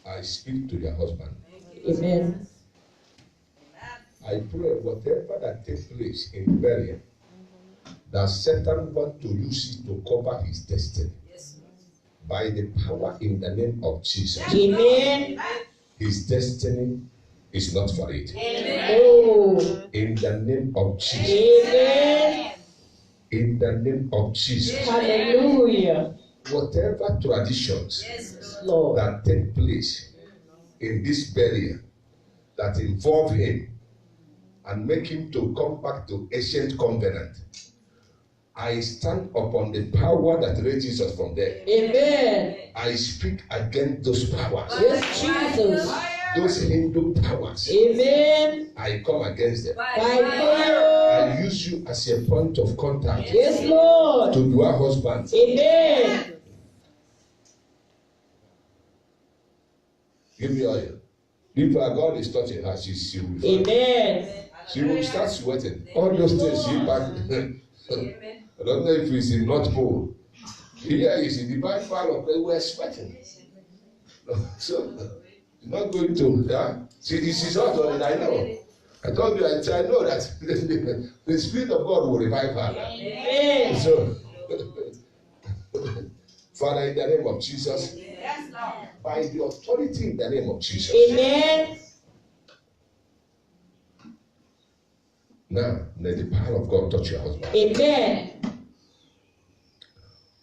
A: I speak to your husband.
D: Amen.
A: I pray whatever that takes place in burial, that Satan wants to use it to cover his destiny. By the power in the name of Jesus,
D: Amen.
A: his destiny is not for it.
D: Oh.
A: In the name of Jesus.
D: Amen.
A: In the name of Jesus.
D: Hallelujah.
A: Whatever traditions
D: Lord.
A: that take place in this burial that involve him and make him to come back to ancient covenant, I stand upon the power that raised Jesus from there.
D: Amen.
A: I speak against those powers.
D: Yes, Jesus.
A: Those Hindu powers.
D: Amen.
A: I come against them.
D: By fire.
A: I use you as a point of contact
D: Yes, Lord.
A: to your husband.
D: Amen.
A: Give me oil. If our God is touching her, she will.
D: Amen.
A: She will start sweating. All those things she back. I don't know if it's in North Pole. Here is in the back part of where we are sweating. So, not going to. She's not on it, I know. I told you, I know that the Spirit of God will revive her.
D: Amen.
A: So, Father, in the name of Jesus, by the authority in the name of Jesus.
D: Amen.
A: Now, let the power of God touch your husband.
D: Amen.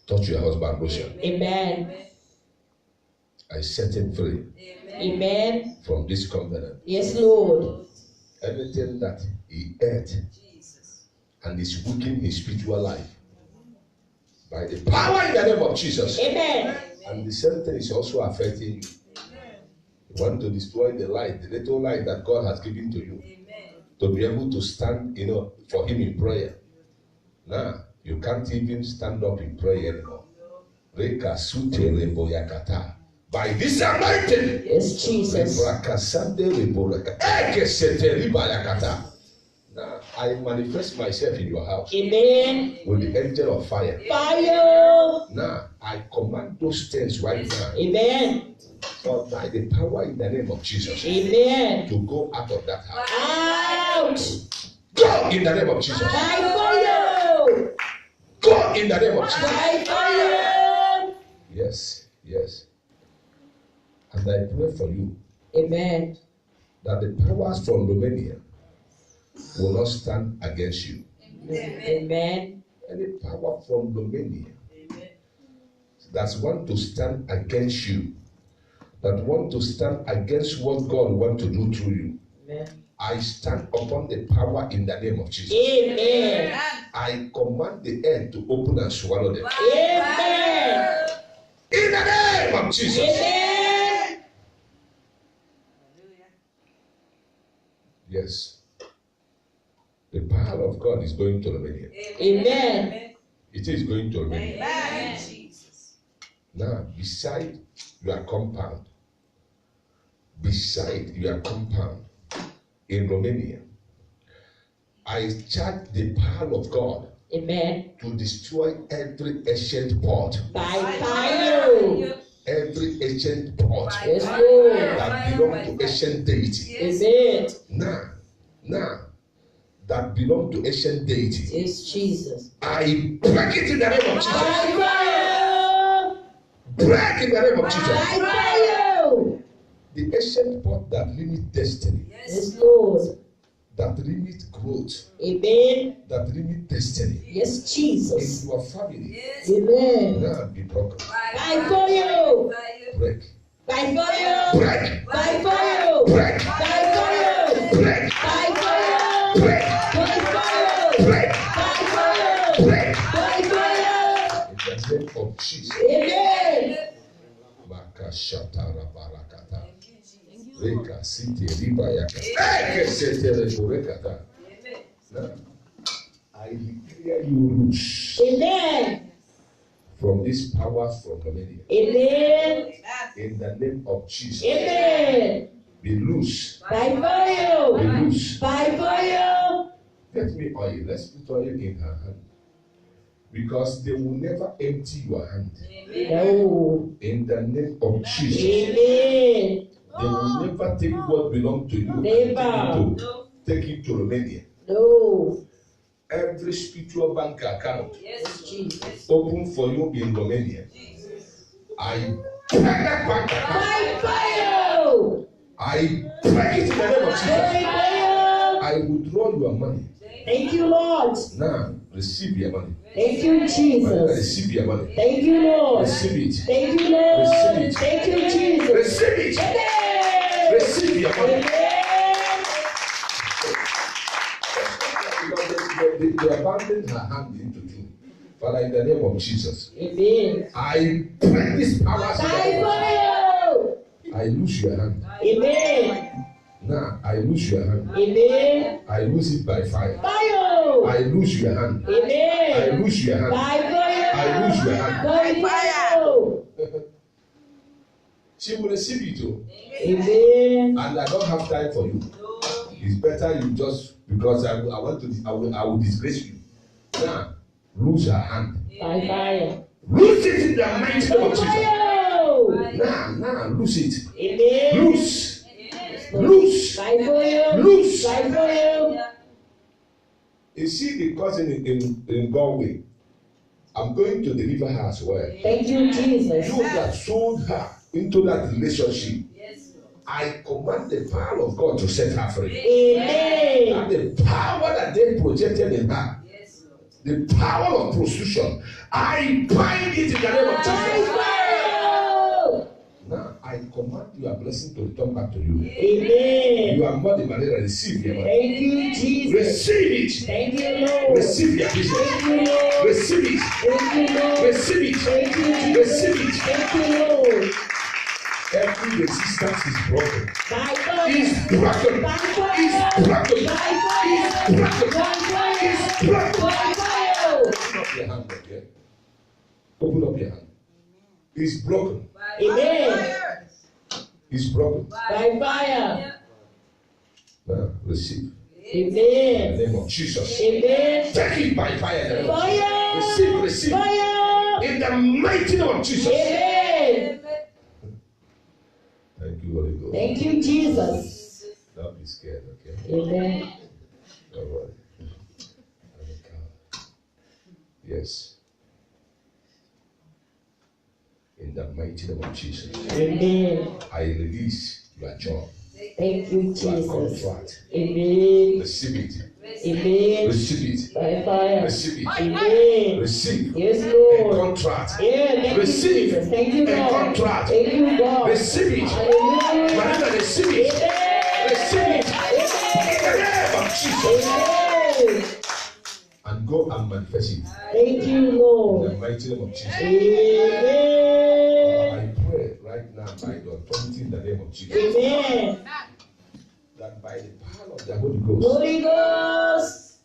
A: Touch your husband, Lucian.
D: Amen.
A: I set him free
D: Amen.
A: from this covenant.
D: Yes, Lord.
A: Everything that he ate and is weakening his spiritual life, by the power in the name of Jesus.
D: Amen.
A: And the same thing is also affecting you. You want to destroy the light, the little light that God has given to you, to be able to stand, for him in prayer. Now, you can't even stand up in prayer anymore. By this anointing,
D: Yes, Jesus.
A: now I manifest myself in your house
D: Amen.
A: with the angel of fire.
D: Fire.
A: Now I command those things right now,
D: Amen.
A: for by the power in the name of Jesus,
D: Amen.
A: to go out of that house.
D: Out.
A: Go in the name of Jesus.
D: By fire.
A: Go in the name of Jesus.
D: By fire.
A: Yes, yes. And I pray for you
D: Amen.
A: that the powers from Romania will not stand against you.
D: Amen.
A: Any power from Romania that want to stand against you, that want to stand against what God wants to do through you,
D: Amen.
A: I stand upon the power in the name of Jesus.
D: Amen.
A: I command the earth to open and swallow them.
D: Amen.
A: In the name of Jesus.
D: Amen.
A: Yes. The power of God is going to Romania.
D: Amen.
A: It is going to Romania.
C: Amen.
A: Now, beside your compound, in Romania, I charge the power of God
D: Amen.
A: to destroy every ancient pot,
D: By fire.
A: every ancient pot
D: Yes, Lord.
A: that belong to ancient deity.
D: Amen.
A: Now, that belong to ancient deity,
D: Yes, Jesus.
A: I break it in the name of
D: By
A: Jesus.
D: fire.
A: Break in the name of
D: By
A: Jesus.
D: fire.
A: The ancient pot that limit destiny,
D: Yes, Lord.
A: that limit growth,
D: Amen.
A: that limit destiny
D: Yes,
A: in
D: Jesus.
A: your family,
D: Amen.
A: now be broken.
D: By fire.
A: Break.
D: By fire.
A: Break.
D: By fire.
A: Break.
D: By fire.
A: Break.
D: By fire.
A: Break.
D: By fire.
A: Break.
D: By fire.
A: Break.
D: By fire.
A: In the name of Jesus.
D: Amen.
A: Makashatara barakata. Reka siti riba yaka. Eke setere burekata. Now, I declare you loose
D: Amen.
A: from this power from Romania.
D: Amen.
A: In the name of Jesus.
D: Amen.
A: Be loose.
D: By
A: Be
D: fire.
A: loose.
D: By fire.
A: Get me oil. Let's put oil in her hand. Because they will never empty your hand.
D: No.
A: In the name of Jesus.
D: Amen.
A: They will never take what belongs to you and
E: Never.
A: take it to Romania.
E: No.
A: Every spiritual bank account
E: Jesus.
A: open for you in Romania. I break that bank account.
E: By fire.
A: I break it in the name of Jesus.
E: By fire.
A: I withdraw your money.
E: Thank you, Lord.
A: Now, receive your money.
E: Thank you, Jesus.
A: Receive your money.
E: Thank you, Lord.
A: Receive it.
E: Thank you, Lord.
A: Receive it.
E: Thank you, Jesus.
A: Receive it.
E: Amen.
A: Receive your money.
E: Amen.
A: They abandoned her hand into you. Father, in the name of Jesus,
E: Amen.
A: I break this power.
E: By fire.
A: I lose your hand.
E: Amen.
A: Now, I lose your hand.
E: Amen.
A: I lose it by fire.
E: Fire.
A: I lose your hand. I
E: Amen.
A: lose your hand.
E: By fire.
A: I lose your hand.
E: By fire.
A: She will receive it too.
E: Amen.
A: And I don't have time for you. It's better you just, because I will disgrace you. Now, lose her hand.
E: By fire.
A: Lose it in the mighty name of Jesus.
E: Fire.
A: Now, lose it.
E: Amen.
A: Loose. Loose.
E: By fire.
A: Loose.
E: By fire.
A: You see the cousin in Galway. I'm going to deliver her as well.
E: Thank you, Jesus.
A: You that sold her into that relationship, I command the power of God to set her free.
E: Amen.
A: And the power that they projected in her, the power of prostitution, I bind it in the name of
E: By
A: Jesus.
E: fire.
A: Now I command your blessing to return back to you.
E: Amen.
A: You are more the malaria. Receive your money.
E: Thank you, Jesus.
A: Receive it.
E: Thank you, Lord.
A: Receive your business.
E: Thank you, Lord.
A: Receive it.
E: Thank you, Lord.
A: Receive it.
E: Thank you, Jesus.
A: Receive it.
E: Thank you, Lord.
A: Every resistance is broken.
E: By fire.
A: Is broken.
E: By fire.
A: Is broken.
E: By fire.
A: Is broken.
E: By fire.
A: Is broken.
E: By fire.
A: Open up your hand, okay? Open up your hand. It's broken.
E: Amen.
A: It's broken.
E: By fire.
A: Now receive. In
E: Amen.
A: the name of Jesus.
E: Amen.
A: Take it by fire.
E: Fire.
A: Receive, receive.
E: Fire.
A: In the mighty name of Jesus.
E: Amen.
A: Thank you, Holy Ghost.
E: Thank you, Jesus.
A: Don't be scared, okay?
E: Amen.
A: All right. Yes. In the mighty name of Jesus.
E: Amen.
A: I release your job.
E: Thank you,
A: Your
E: Jesus.
A: contract.
E: Amen.
A: Receive it.
E: Amen.
A: Receive it.
E: By fire.
A: Receive it.
E: Amen.
A: Receive
E: Yes,
A: a
E: Lord.
A: contract.
E: Yeah, thank you,
A: Receive
E: Jesus. Thank you,
A: a
E: Lord.
A: contract.
E: Thank you, God.
A: Receive it.
E: Hallelujah.
A: Whatever, receive it.
E: Amen.
A: Receive it. In the name of Jesus.
E: Amen.
A: And go and manifest it.
E: Thank you,
A: In
E: Lord.
A: the mighty name of Jesus.
E: Amen.
A: I pray right now by the authority in the name of Jesus
E: Amen.
A: that by the power of the Holy Ghost,
E: Holy Ghost.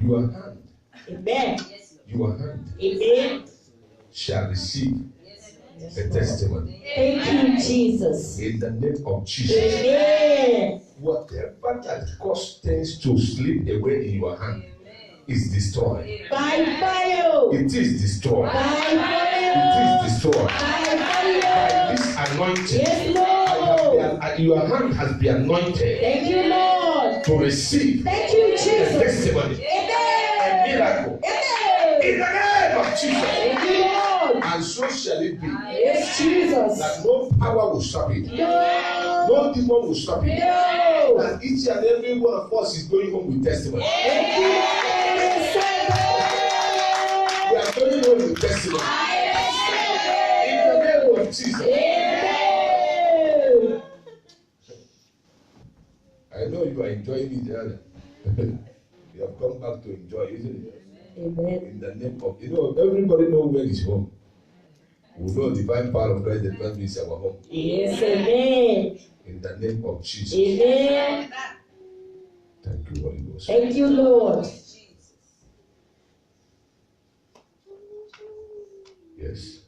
A: your hand,
E: Amen.
A: your hand
E: Amen.
A: shall receive a testimony.
E: Thank you, Jesus.
A: In the name of Jesus.
E: Amen.
A: Whatever that caused things to slip away in your hand is destroyed.
E: By fire.
A: It is destroyed.
E: By fire.
A: It is destroyed.
E: By
A: By
E: fire.
A: this anointing,
E: Yes, Lord.
A: your hand has been anointed
E: Thank you, Lord.
A: to receive
E: Thank you,
A: a
E: Jesus.
A: testimony, a
E: Amen.
A: miracle.
E: Amen.
A: In the name of Jesus.
E: Thank you, Lord.
A: And so shall it be.
E: Yes, Jesus.
A: That no power will stop it.
E: No.
A: No demon will stop it.
E: No.
A: And each and every one of us is going home with testimony.
E: Thank you, Lord.
A: We are going home with testimony. In the name of Jesus.
E: Amen.
A: I know you are enjoying it, Diana. You have come back to enjoy, isn't it?
E: Amen.
A: In the name of, everybody know where is home. We know the divine power of Christ that is our home.
E: Yes, amen.
A: In the name of Jesus.
E: Amen.
A: Thank you, Holy Ghost.
E: Thank you, Lord.
A: Yes.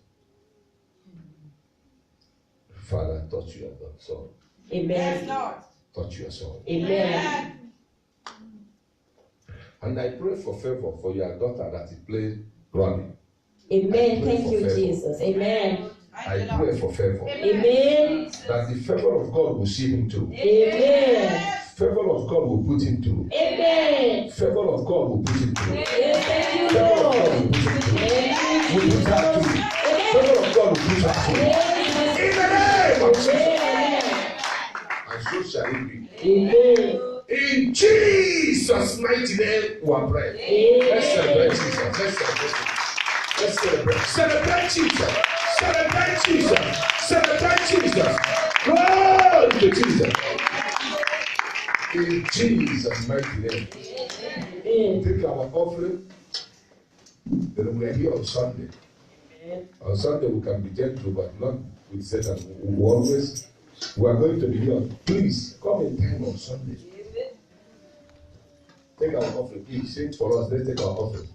A: Father, touch your son.
E: Amen.
A: Touch your son.
E: Amen.
A: And I pray for favor for your daughter that is playing rugby.
E: Amen. Thank you, Jesus. Amen.
A: I I pray for favor.
E: Amen.
A: That the favor of God will see him too.
E: Amen.
A: Favor of God will put him through.
E: Amen.
A: Favor of God will put him through.
E: Thank you,
A: Favor of
E: Lord.
A: God will put him through.
E: Thank
A: Will
E: you,
A: put her
E: Jesus.
A: through. Favor of God will put her through. In the name of Jesus.
E: Amen.
A: And so shall it be.
E: Amen.
A: In Jesus' mighty name, we are praying. Let's celebrate Jesus. Let's celebrate. Celebrate Jesus. Celebrate Jesus. Celebrate Jesus. Glory to Jesus. In Jesus' mighty name. Take our offering. Then we are here on Sunday. On Sunday we can be gentle, but not with Satan. We are going to be here. Please come in time on Sunday. Take our offering, please. Sing for us. Let's take our offering.